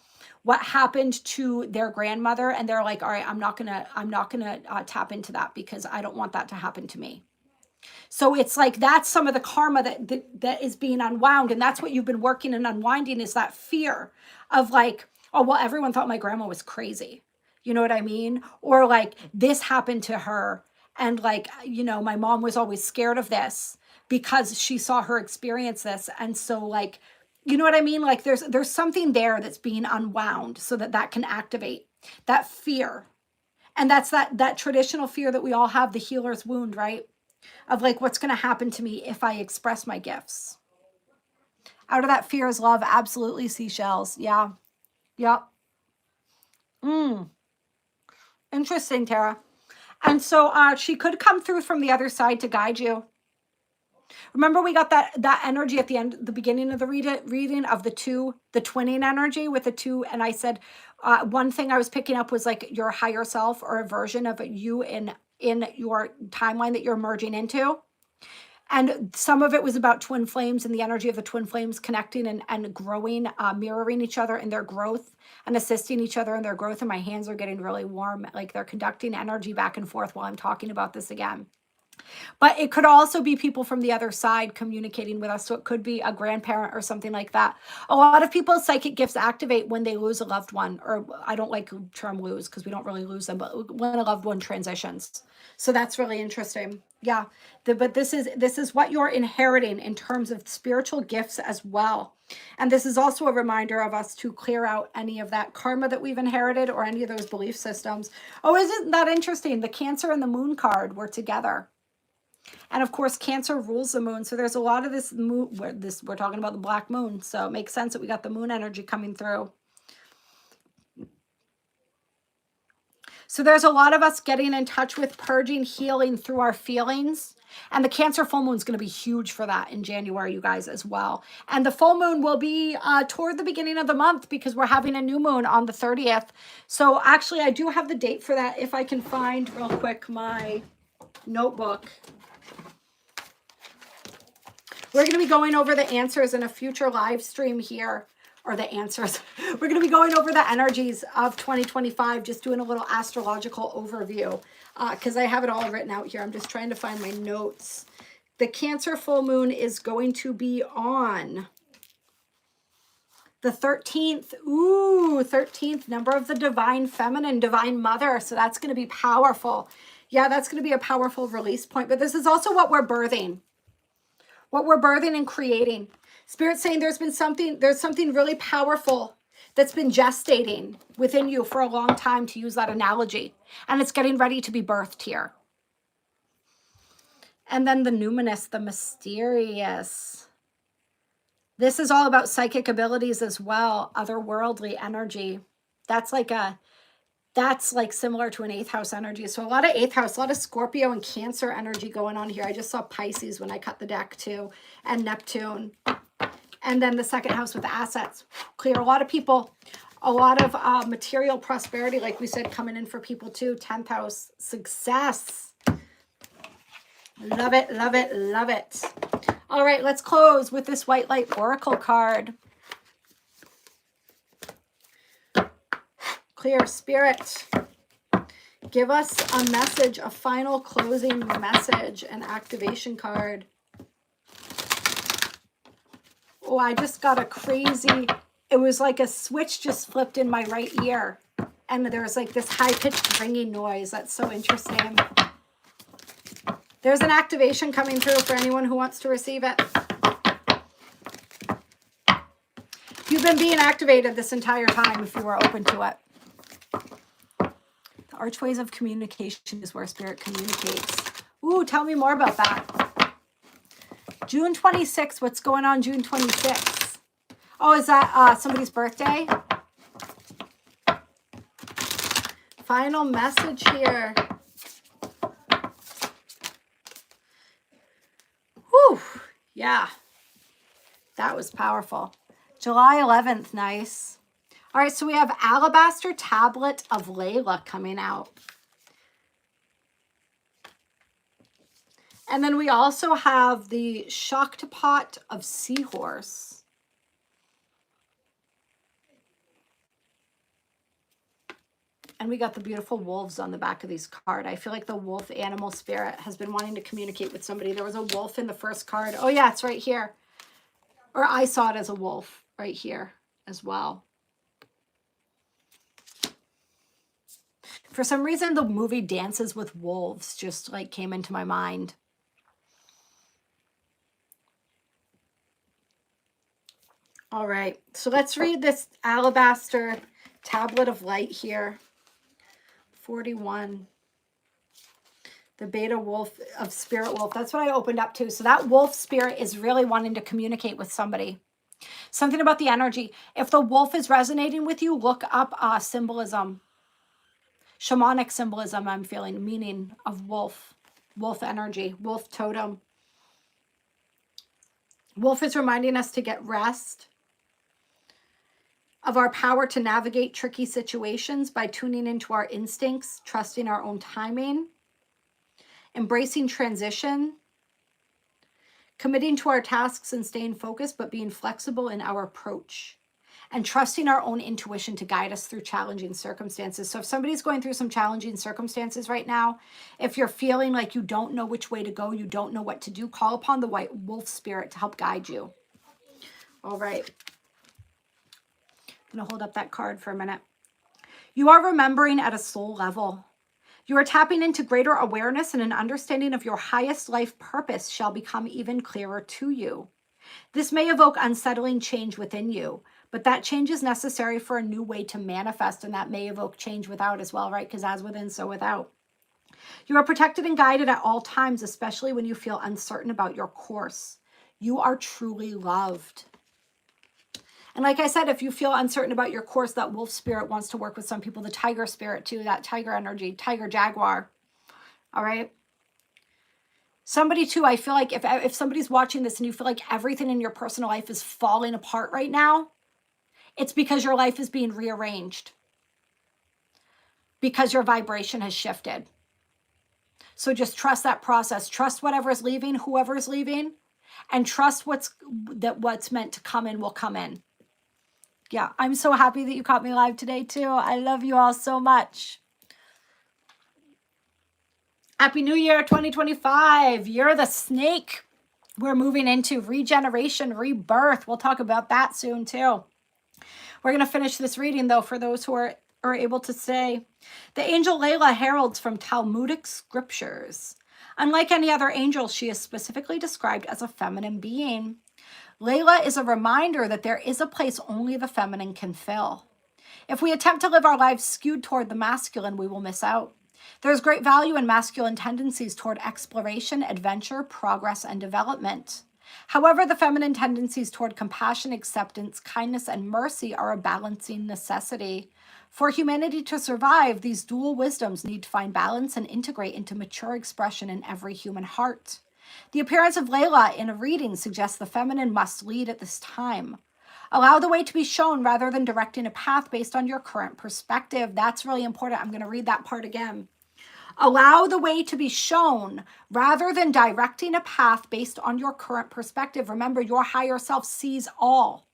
what happened to their grandmother and they're like, all right, I'm not gonna tap into that because I don't want that to happen to me. So it's like, that's some of the karma that is being unwound. And that's what you've been working and unwinding, is that fear of like, oh, well, everyone thought my grandma was crazy. You know what I mean? Or like, this happened to her. And like, you know, my mom was always scared of this because she saw her experience this. And so like, you know what I mean? Like there's something there that's being unwound so that can activate that fear. And that's that traditional fear that we all have, the healer's wound, right? Of like, what's going to happen to me if I express my gifts? Out of that fear is love. Absolutely, seashells. Yeah. Yep. Mm, interesting, Tara. And so she could come through from the other side to guide you. Remember, we got that energy at the end, the beginning of the reading of the twinning energy with the two. And I said, one thing I was picking up was like your higher self or a version of you in your timeline that you're merging into. And some of it was about twin flames and the energy of the twin flames connecting and growing, mirroring each other in their growth and assisting each other in their growth. And my hands are getting really warm, like they're conducting energy back and forth while I'm talking about this again. But it could also be people from the other side communicating with us. So it could be a grandparent or something like that. A lot of people's psychic gifts activate when they lose a loved one, or I don't like the term lose because we don't really lose them, but when a loved one transitions. So that's really interesting. Yeah. But this is what you're inheriting in terms of spiritual gifts as well. And this is also a reminder of us to clear out any of that karma that we've inherited or any of those belief systems. Oh, isn't that interesting? The Cancer and the Moon card were together. And of course, Cancer rules the moon. So there's a lot of this moon, we're talking about the black moon. So it makes sense that we got the moon energy coming through. So there's a lot of us getting in touch with purging, healing through our feelings. And the Cancer full moon is going to be huge for that in January, you guys, as well. And the full moon will be toward the beginning of the month because we're having a new moon on the 30th. So actually, I do have the date for that if I can find real quick my notebook. We're going to be going over the answers in a future live stream here, or the answers. We're going to be going over the energies of 2025, just doing a little astrological overview because I have it all written out here. I'm just trying to find my notes. The Cancer full moon is going to be on the 13th. Ooh, 13th, number of the divine feminine, divine mother. So that's going to be powerful. Yeah, that's going to be a powerful release point. But this is also what we're birthing. What we're birthing and creating. Spirit's saying there's something really powerful that's been gestating within you for a long time, to use that analogy. And it's getting ready to be birthed here. And then the numinous, the mysterious. This is all about psychic abilities as well, otherworldly energy. That's like similar to an 8th house energy. So a lot of 8th house, a lot of Scorpio and Cancer energy going on here. I just saw Pisces when I cut the deck too, and Neptune. And then the 2nd house with the assets. Clear. A lot of people, a lot of material prosperity, like we said, coming in for people too. 10th house, success. Love it, love it, love it. All right, let's close with this White Light Oracle card. Clear. Spirit, give us a message, a final closing message, an activation card. Oh, I just got a crazy, it was like a switch just flipped in my right ear. And there's like this high-pitched ringing noise. That's so interesting. There's an activation coming through for anyone who wants to receive it. You've been being activated this entire time if you were open to it. The archways of communication is where Spirit communicates. Ooh, tell me more about that. June 26th. What's going on June 26th? Oh, is that somebody's birthday? Final message here. Whew. Yeah. That was powerful. July 11th. Nice. All right, so we have Alabaster Tablet of Layla coming out. And then we also have the Shaktapot of Seahorse. And we got the beautiful wolves on the back of these cards. I feel like the wolf animal spirit has been wanting to communicate with somebody. There was a wolf in the first card. Oh yeah, it's right here. Or I saw it as a wolf right here as well. For some reason, the movie Dances with Wolves just like came into my mind. All right, so let's read this Alabaster Tablet of Light here. 41. The Beta Wolf of Spirit Wolf. That's what I opened up to. So that wolf spirit is really wanting to communicate with somebody. Something about the energy. If the wolf is resonating with you, look up symbolism. Shamanic symbolism I'm feeling, meaning of wolf, wolf energy, wolf totem. Wolf is reminding us to get rest, of our power to navigate tricky situations by tuning into our instincts, trusting our own timing, embracing transition, committing to our tasks and staying focused, but being flexible in our approach, and trusting our own intuition to guide us through challenging circumstances. So if somebody's going through some challenging circumstances right now, if you're feeling like you don't know which way to go, you don't know what to do, call upon the white wolf spirit to help guide you. All right. I'm going to hold up that card for a minute. You are remembering at a soul level. You are tapping into greater awareness, and an understanding of your highest life purpose shall become even clearer to you. This may evoke unsettling change within you, but that change is necessary for a new way to manifest, and that may evoke change without as well, right? Because as within, so without. You are protected and guided at all times, especially when you feel uncertain about your course. You are truly loved. And like I said, if you feel uncertain about your course, that wolf spirit wants to work with some people, the tiger spirit too, that tiger energy, tiger jaguar. All right. Somebody too, I feel like if somebody's watching this and you feel like everything in your personal life is falling apart right now, it's because your life is being rearranged, because your vibration has shifted. So just trust that process. Trust whatever is leaving, whoever is leaving, and trust what's meant to come in will come in. Yeah, I'm so happy that you caught me live today too. I love you all so much. Happy New Year 2025. You're the snake. We're moving into regeneration, rebirth. We'll talk about that soon too. We're going to finish this reading though for those who are able to stay. The angel Layla heralds from Talmudic scriptures. Unlike any other angel, she is specifically described as a feminine being. Layla is a reminder that there is a place only the feminine can fill. If we attempt to live our lives skewed toward the masculine, we will miss out. There's great value in masculine tendencies toward exploration, adventure, progress, and development. However, the feminine tendencies toward compassion, acceptance, kindness, and mercy are a balancing necessity. For humanity to survive, these dual wisdoms need to find balance and integrate into mature expression in every human heart. The appearance of Layla in a reading suggests the feminine must lead at this time. Allow the way to be shown rather than directing a path based on your current perspective. That's really important. I'm going to read that part again. Allow the way to be shown rather than directing a path based on your current perspective. Remember, your higher self sees all,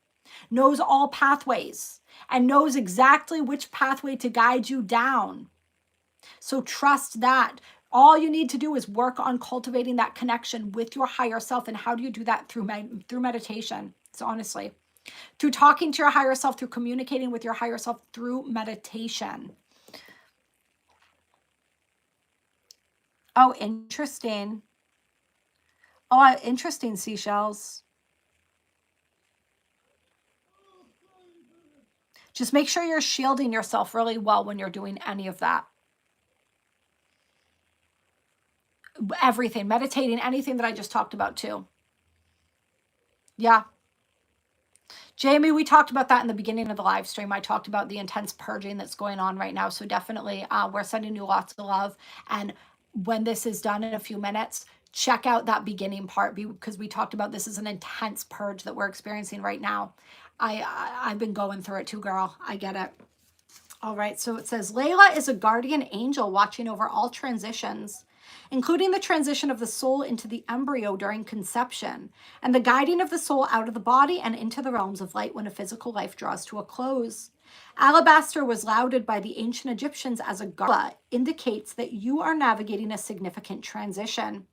knows all pathways, and knows exactly which pathway to guide you down. So trust that. All you need to do is work on cultivating that connection with your higher self. And how do you do that? Through meditation. So honestly, through talking to your higher self, through communicating with your higher self, through meditation. Oh, interesting. Oh, interesting, seashells. Just make sure you're shielding yourself really well when you're doing any of that. Everything, meditating, anything that I just talked about too. Yeah. Jamie, we talked about that in the beginning of the live stream. I talked about the intense purging that's going on right now. So definitely we're sending you lots of love. And when this is done in a few minutes, check out that beginning part because we talked about this is an intense purge that we're experiencing right now. I've been going through it too, girl. I get it. All right. So it says, Layla is a guardian angel watching over all transitions, including the transition of the soul into the embryo during conception, and the guiding of the soul out of the body and into the realms of light when a physical life draws to a close. Alabaster was lauded by the ancient Egyptians as a guardian, indicates that you are navigating a significant transition.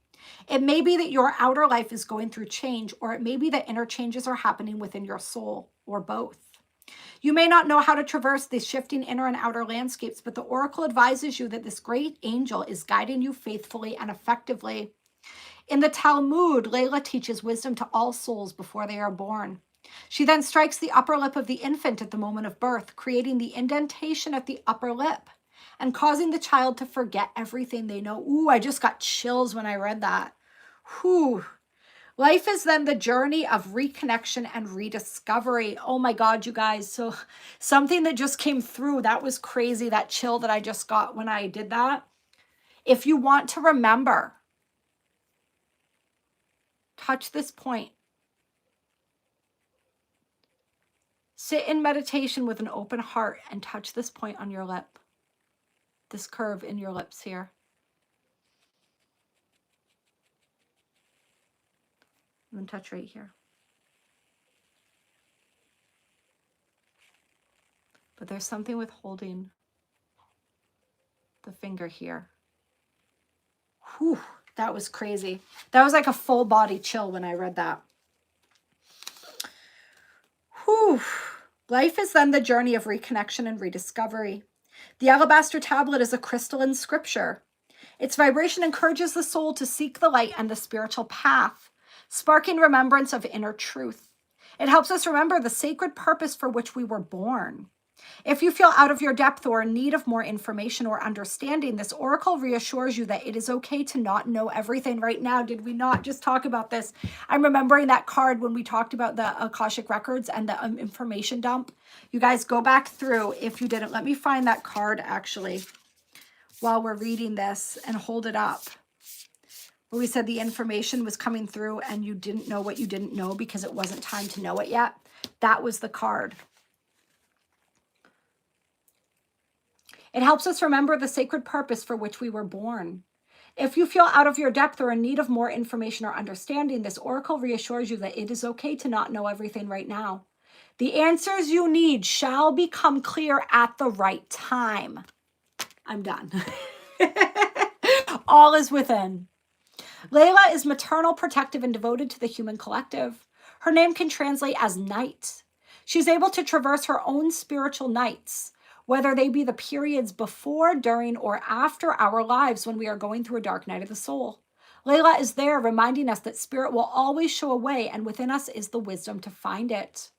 It may be that your outer life is going through change, or it may be that inner changes are happening within your soul, or both. You may not know how to traverse the shifting inner and outer landscapes, but the oracle advises you that this great angel is guiding you faithfully and effectively. In the Talmud, Layla teaches wisdom to all souls before they are born. She then strikes the upper lip of the infant at the moment of birth, creating the indentation at the upper lip and causing the child to forget everything they know. Ooh, I just got chills when I read that. Whew. Life is then the journey of reconnection and rediscovery. Oh my God, you guys. So something that just came through, that was crazy, that chill that I just got when I did that. If you want to remember, touch this point. Sit in meditation with an open heart and touch this point on your lip. This curve in your lips here. And then touch right here. But there's something with holding the finger here. Whew, that was crazy. That was like a full body chill when I read that. Whew. Life is then the journey of reconnection and rediscovery. The alabaster tablet is a crystalline scripture. Its vibration encourages the soul to seek the light and the spiritual path, sparking remembrance of inner truth. It helps us remember the sacred purpose for which we were born. If you feel out of your depth or in need of more information or understanding, this oracle reassures you that it is okay to not know everything right now. Did we not just talk about this? I'm remembering that card when we talked about the Akashic Records and the information dump. You guys go back through if you didn't. Let me find that card actually while we're reading this and hold it up. Where we said the information was coming through and you didn't know what you didn't know because it wasn't time to know it yet. That was the card. It helps us remember the sacred purpose for which we were born. If you feel out of your depth or in need of more information or understanding, this oracle reassures you that it is okay to not know everything right now. The answers you need shall become clear at the right time. I'm done. All is within. Layla is maternal, protective, and devoted to the human collective. Her name can translate as night. She's able to traverse her own spiritual nights, whether they be the periods before, during, or after our lives when we are going through a dark night of the soul. Layla is there reminding us that spirit will always show a way, and within us is the wisdom to find it.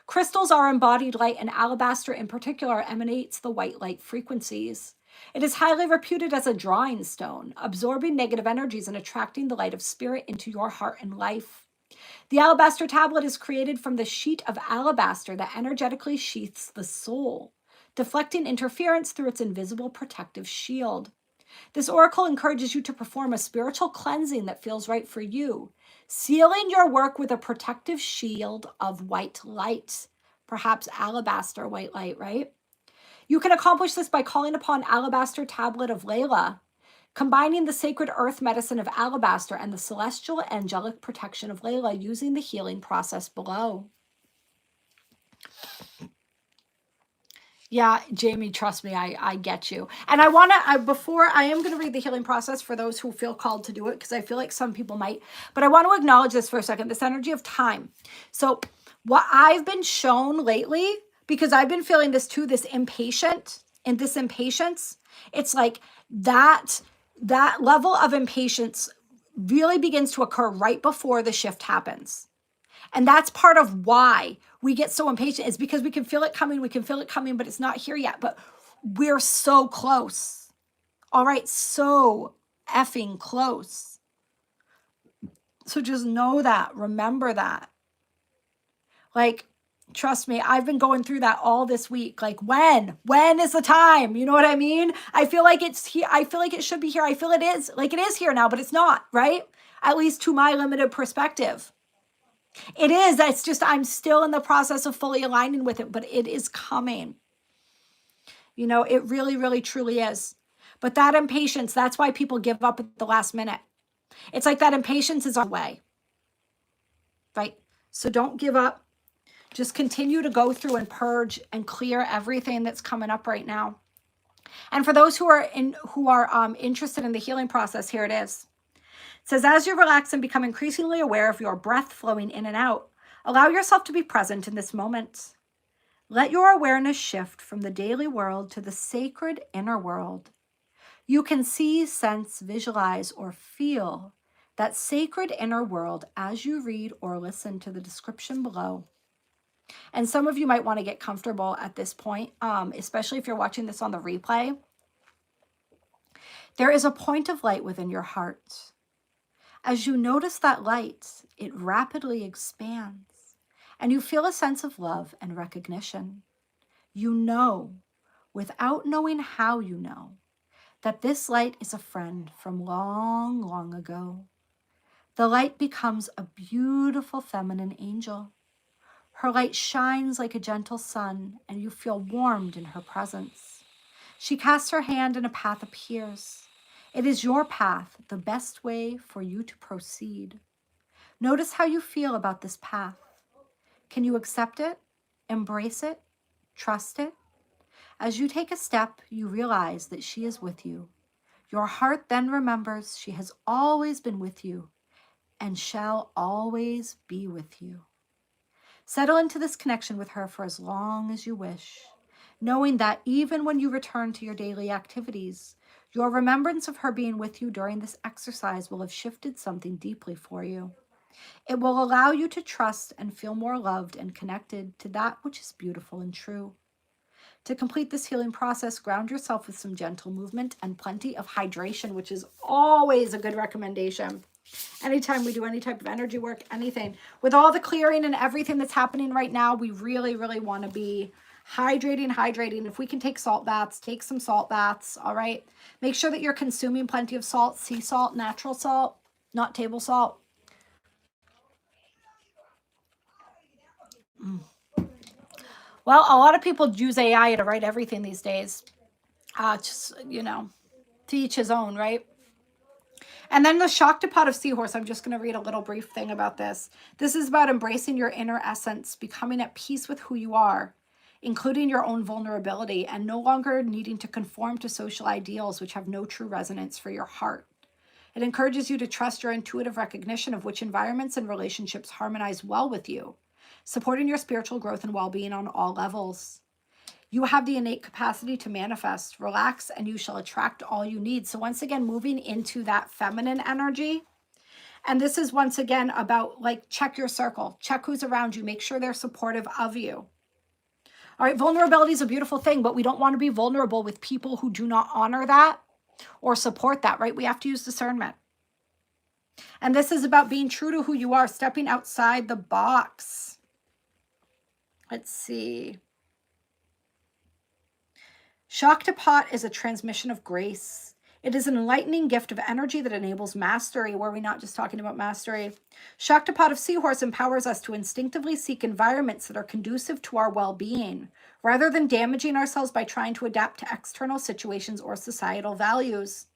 Crystals are embodied light, and alabaster in particular emanates the white light frequencies. It is highly reputed as a drawing stone, absorbing negative energies and attracting the light of spirit into your heart and life. The alabaster tablet is created from the sheet of alabaster that energetically sheaths the soul, deflecting interference through its invisible protective shield. This oracle encourages you to perform a spiritual cleansing that feels right for you, sealing your work with a protective shield of white light, perhaps alabaster white light, right? You can accomplish this by calling upon Alabaster Tablet of Layla, combining the sacred earth medicine of alabaster and the celestial angelic protection of Layla using the healing process below. Yeah, Jamie, trust me, I get you. And I want to, before I am going to read the healing process for those who feel called to do it, because I feel like some people might, but I want to acknowledge this for a second, this energy of time. So what I've been shown lately, because I've been feeling this too, this impatience, it's like that level of impatience really begins to occur right before the shift happens. And that's part of why we get so impatient, is because we can feel it coming, but it's not here yet. But we're so close. All right, so effing close. So just know that, remember that. Like, trust me, I've been going through that all this week. Like, when is the time? You know what I mean? I feel like it's here. I feel like it should be here. I feel it is, like it is here now, but it's not, right? At least to my limited perspective. It is. It's just I'm still in the process of fully aligning with it, but it is coming. You know, it really, really, truly is. But that impatience, that's why people give up at the last minute. It's like that impatience is our way, right? So don't give up. Just continue to go through and purge and clear everything that's coming up right now. And for those who are interested in the healing process, here it is. It says, as you relax and become increasingly aware of your breath flowing in and out, allow yourself to be present in this moment. Let your awareness shift from the daily world to the sacred inner world. You can see, sense, visualize, or feel that sacred inner world as you read or listen to the description below. And some of you might want to get comfortable at this point, especially if you're watching this on the replay. There is a point of light within your heart. As you notice that light, it rapidly expands, and you feel a sense of love and recognition. You know, without knowing how you know, that this light is a friend from long, long ago. The light becomes a beautiful feminine angel. Her light shines like a gentle sun, and you feel warmed in her presence. She casts her hand and a path appears. It is your path, the best way for you to proceed. Notice how you feel about this path. Can you accept it, embrace it, trust it? As you take a step, you realize that she is with you. Your heart then remembers she has always been with you and shall always be with you. Settle into this connection with her for as long as you wish, knowing that even when you return to your daily activities, your remembrance of her being with you during this exercise will have shifted something deeply for you. It will allow you to trust and feel more loved and connected to that which is beautiful and true. To complete this healing process, ground yourself with some gentle movement and plenty of hydration, which is always a good recommendation. Anytime we do any type of energy work, anything. With all the clearing and everything that's happening right now, we really, really want to be hydrating. If we can take salt baths, take some salt baths, all right? Make sure that you're consuming plenty of salt, sea salt, natural salt, not table salt. Well, a lot of people use AI to write everything these days. Just, to each his own, right? And then the Shaktapad of Seahorse, I'm just going to read a little brief thing about this. This is about embracing your inner essence, becoming at peace with who you are, including your own vulnerability, and no longer needing to conform to social ideals which have no true resonance for your heart. It encourages you to trust your intuitive recognition of which environments and relationships harmonize well with you, supporting your spiritual growth and well-being on all levels. You have the innate capacity to manifest. Relax and you shall attract all you need. So once again, moving into that feminine energy. And this is once again about check your circle, check who's around you, make sure they're supportive of you. All right, vulnerability is a beautiful thing, but we don't want to be vulnerable with people who do not honor that or support that, right? We have to use discernment. And this is about being true to who you are, stepping outside the box. Let's see. Shaktipat is a transmission of grace. It is an enlightening gift of energy that enables mastery. Were we not just talking about mastery? Shaktipat of Seahorse empowers us to instinctively seek environments that are conducive to our well-being, rather than damaging ourselves by trying to adapt to external situations or societal values.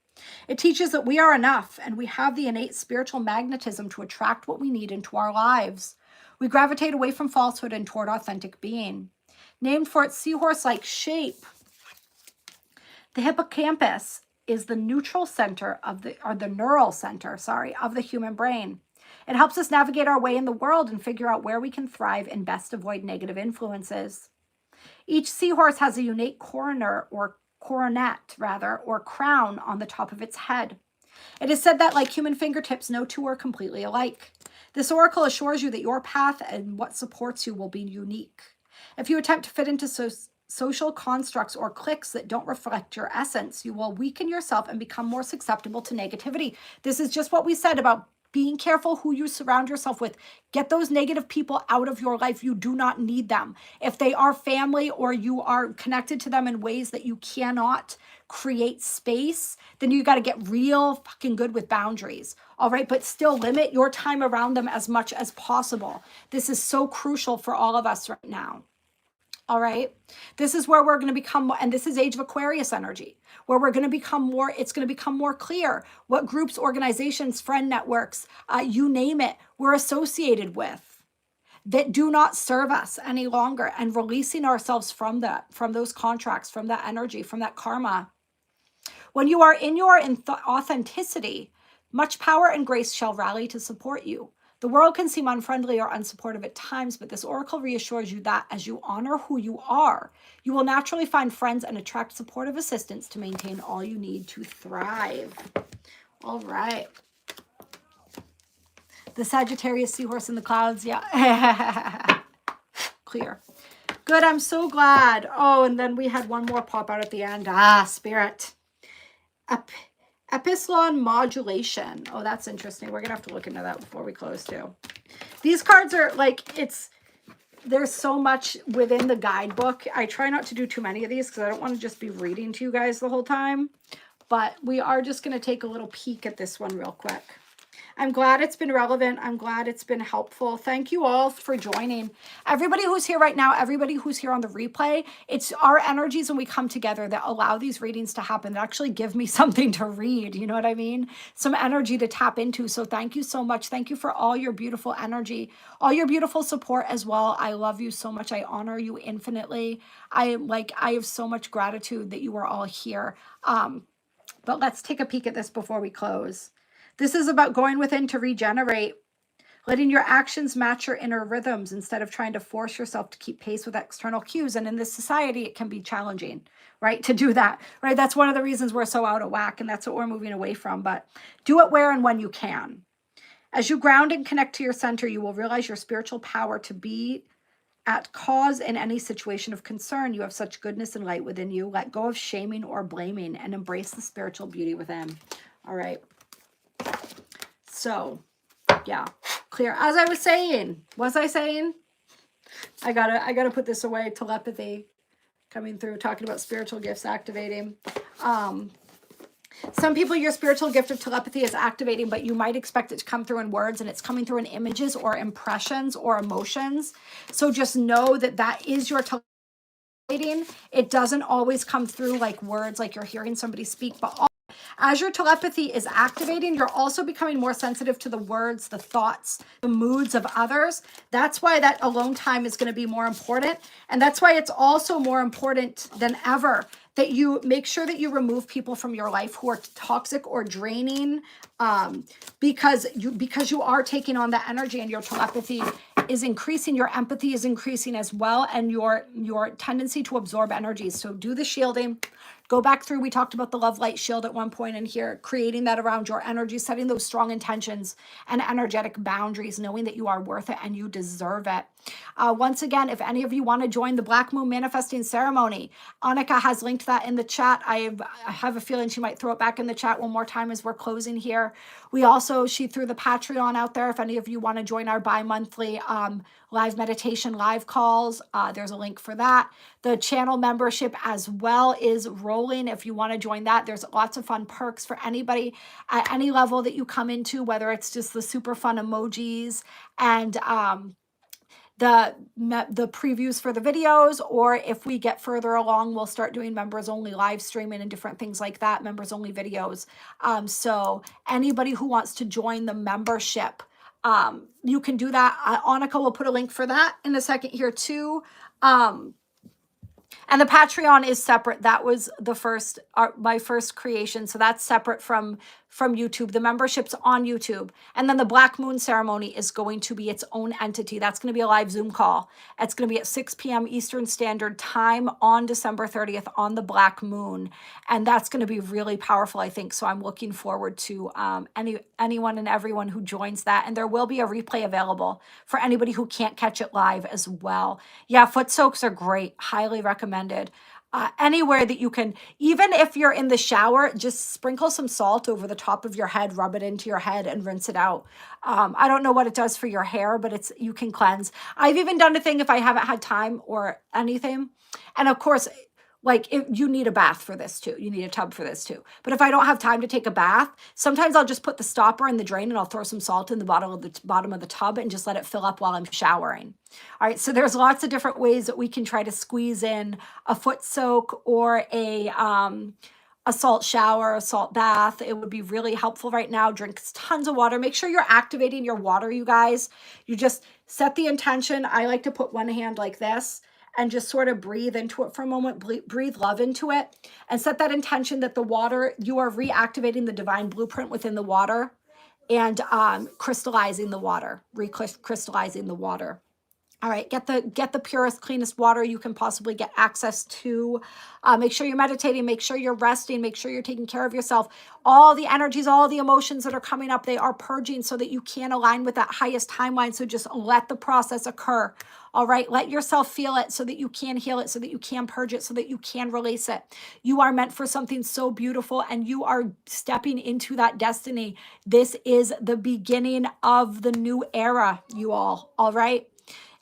It teaches that we are enough and we have the innate spiritual magnetism to attract what we need into our lives. We gravitate away from falsehood and toward authentic being. Named for its seahorse-like shape, the hippocampus is the neural center of the human brain. It helps us navigate our way in the world and figure out where we can thrive and best avoid negative influences. Each seahorse has a unique coronet or crown on the top of its head. It is said that like human fingertips, no two are completely alike. This oracle assures you that your path and what supports you will be unique. If you attempt to fit into social constructs or cliques that don't reflect your essence, you will weaken yourself and become more susceptible to negativity. This is just what we said about being careful who you surround yourself with. Get those negative people out of your life. You do not need them. If they are family or you are connected to them in ways that you cannot create space, then you got to get real fucking good with boundaries. All right. But still limit your time around them as much as possible. This is so crucial for all of us right now. All right. This is where we're going to become, and this is Age of Aquarius energy, where we're going to become more, it's going to become more clear what groups, organizations, friend networks, you name it, we're associated with that do not serve us any longer, and releasing ourselves from that, from those contracts, from that energy, from that karma. When you are in your authenticity, much power and grace shall rally to support you. The world can seem unfriendly or unsupportive at times, but this oracle reassures you that as you honor who you are, you will naturally find friends and attract supportive assistance to maintain all you need to thrive. All right. The Sagittarius seahorse in the clouds. Yeah. Clear. Good. I'm so glad. Oh, and then we had one more pop out at the end. Spirit. Epsilon modulation. Oh, that's interesting. We're going to have to look into that before we close too. These cards are like, there's so much within the guidebook. I try not to do too many of these because I don't want to just be reading to you guys the whole time. But we are just going to take a little peek at this one real quick. I'm glad it's been relevant. I'm glad it's been helpful. Thank you all for joining. Everybody who's here right now, everybody who's here on the replay, it's our energies when we come together that allow these readings to happen, that actually give me something to read. You know what I mean? Some energy to tap into. So thank you so much. Thank you for all your beautiful energy, all your beautiful support as well. I love you so much. I honor you infinitely. I have so much gratitude that you are all here. But let's take a peek at this before we close. This is about going within to regenerate, letting your actions match your inner rhythms instead of trying to force yourself to keep pace with external cues. And in this society, it can be challenging, right, to do that, right? That's one of the reasons we're so out of whack, and that's what we're moving away from. But do it where and when you can. As you ground and connect to your center, you will realize your spiritual power to be at cause in any situation of concern. You have such goodness and light within you. Let go of shaming or blaming and embrace the spiritual beauty within. All right. So, yeah, clear. As I was saying, I gotta put this away. Telepathy coming through, talking about spiritual gifts activating. Some people, your spiritual gift of telepathy is activating, but you might expect it to come through in words, and it's coming through in images or impressions or emotions. So just know that that is your telepathy. It doesn't always come through like words, like you're hearing somebody speak, but as your telepathy is activating, you're also becoming more sensitive to the words, the thoughts, the moods of others. That's why that alone time is going to be more important. And that's why it's also more important than ever that you make sure that you remove people from your life who are toxic or draining, because you are taking on that energy, and your telepathy is increasing, your empathy is increasing as well, and your tendency to absorb energies. So do the shielding. Go back through, we talked about the love light shield at one point in here, creating that around your energy, setting those strong intentions and energetic boundaries, knowing that you are worth it and you deserve it. Once again, if any of you want to join the Black Moon Manifesting Ceremony, Annika has linked that in the chat. I have a feeling she might throw it back in the chat one more time as we're closing here. She threw the Patreon out there. If any of you want to join our bi-monthly live meditation, live calls, there's a link for that. The channel membership as well is rolling. If you want to join that, there's lots of fun perks for anybody at any level that you come into, whether it's just the super fun emojis and the previews for the videos, or if we get further along, we'll start doing members only live streaming and different things like that, members only videos. So anybody who wants to join the membership, you can do that. Annika will put a link for that in a second here too. And the Patreon is separate. That was my first creation. So that's separate from YouTube. The membership's on YouTube. And then the Black Moon Ceremony is going to be its own entity. That's going to be a live Zoom call. It's going to be at 6 p.m. Eastern Standard Time on December 30th on the Black Moon. And that's going to be really powerful, I think. So I'm looking forward to anyone and everyone who joins that. And there will be a replay available for anybody who can't catch it live as well. Yeah, foot soaks are great. Highly recommended. Anywhere that you can, even if you're in the shower, just sprinkle some salt over the top of your head, rub it into your head and rinse it out. I don't know what it does for your hair, but you can cleanse. I've even done a thing if I haven't had time or anything. And of course, you need a bath for this too. You need a tub for this too. But if I don't have time to take a bath, sometimes I'll just put the stopper in the drain and I'll throw some salt in the bottom of the tub and just let it fill up while I'm showering. All right. So there's lots of different ways that we can try to squeeze in a foot soak or a salt shower, a salt bath. It would be really helpful right now. Drink tons of water. Make sure you're activating your water, you guys. You just set the intention. I like to put one hand like this and just sort of breathe into it for a moment, breathe love into it, and set that intention that the water, you are reactivating the divine blueprint within the water and crystallizing the water, recrystallizing the water. All right, get the purest, cleanest water you can possibly get access to. Make sure you're meditating, make sure you're resting, make sure you're taking care of yourself. All the energies, all the emotions that are coming up, they are purging so that you can align with that highest timeline. So just let the process occur. All right, let yourself feel it so that you can heal it, so that you can purge it, so that you can release it. You are meant for something so beautiful, and you are stepping into that destiny. This is the beginning of the new era, you all right?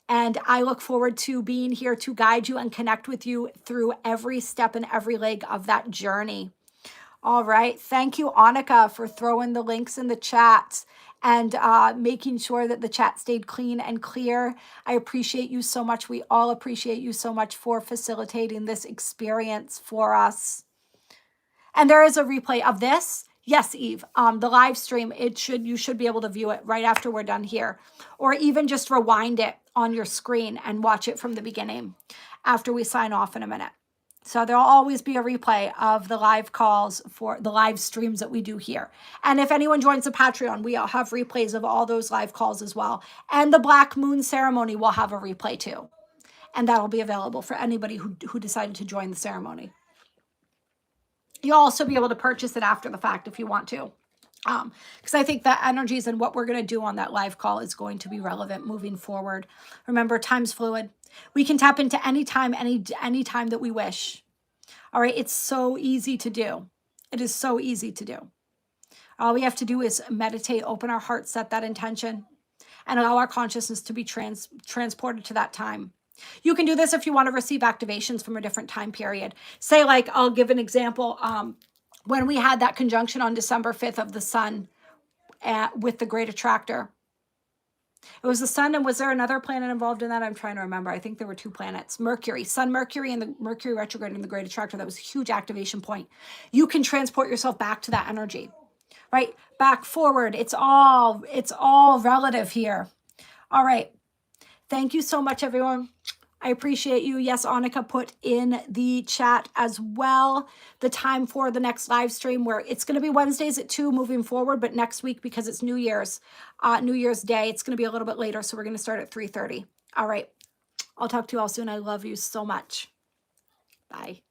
And I look forward to being here to guide you and connect with you through every step and every leg of that journey. All right. Thank you, Annika, for throwing the links in the chat and making sure that the chat stayed clean and clear. I appreciate you so much. We all appreciate you so much for facilitating this experience for us. And there is a replay of this. Yes, Eve, the live stream, you should be able to view it right after we're done here, or even just rewind it on your screen and watch it from the beginning after we sign off in a minute. So there'll always be a replay of the live calls for the live streams that we do here. And if anyone joins the Patreon, we all have replays of all those live calls as well. And the Black Moon ceremony will have a replay too. And that'll be available for anybody who decided to join the ceremony. You'll also be able to purchase it after the fact if you want to. Because I think the energies and what we're going to do on that live call is going to be relevant moving forward. Remember, time's fluid. We can tap into any time, any time that we wish. All right, it's so easy to do. It is so easy to do. All we have to do is meditate, open our heart, set that intention, and allow our consciousness to be transported to that time. You can do this if you want to receive activations from a different time period. Say, like, I'll give an example. When we had that conjunction on December 5th of the sun with the great attractor, it was the sun, and was there another planet involved in that? I'm trying to remember. I think there were two planets, Mercury, Sun, Mercury, and the Mercury retrograde and the great attractor. That was a huge activation point. You can transport yourself back to that energy, right? Back, forward. It's all relative here. All right. Thank you so much, everyone. I appreciate you. Yes, Annika put in the chat as well the time for the next live stream, where it's going to be Wednesdays at 2 moving forward, but next week, because it's New Year's Day, it's going to be a little bit later, so we're going to start at 3:30. All right. I'll talk to you all soon. I love you so much. Bye.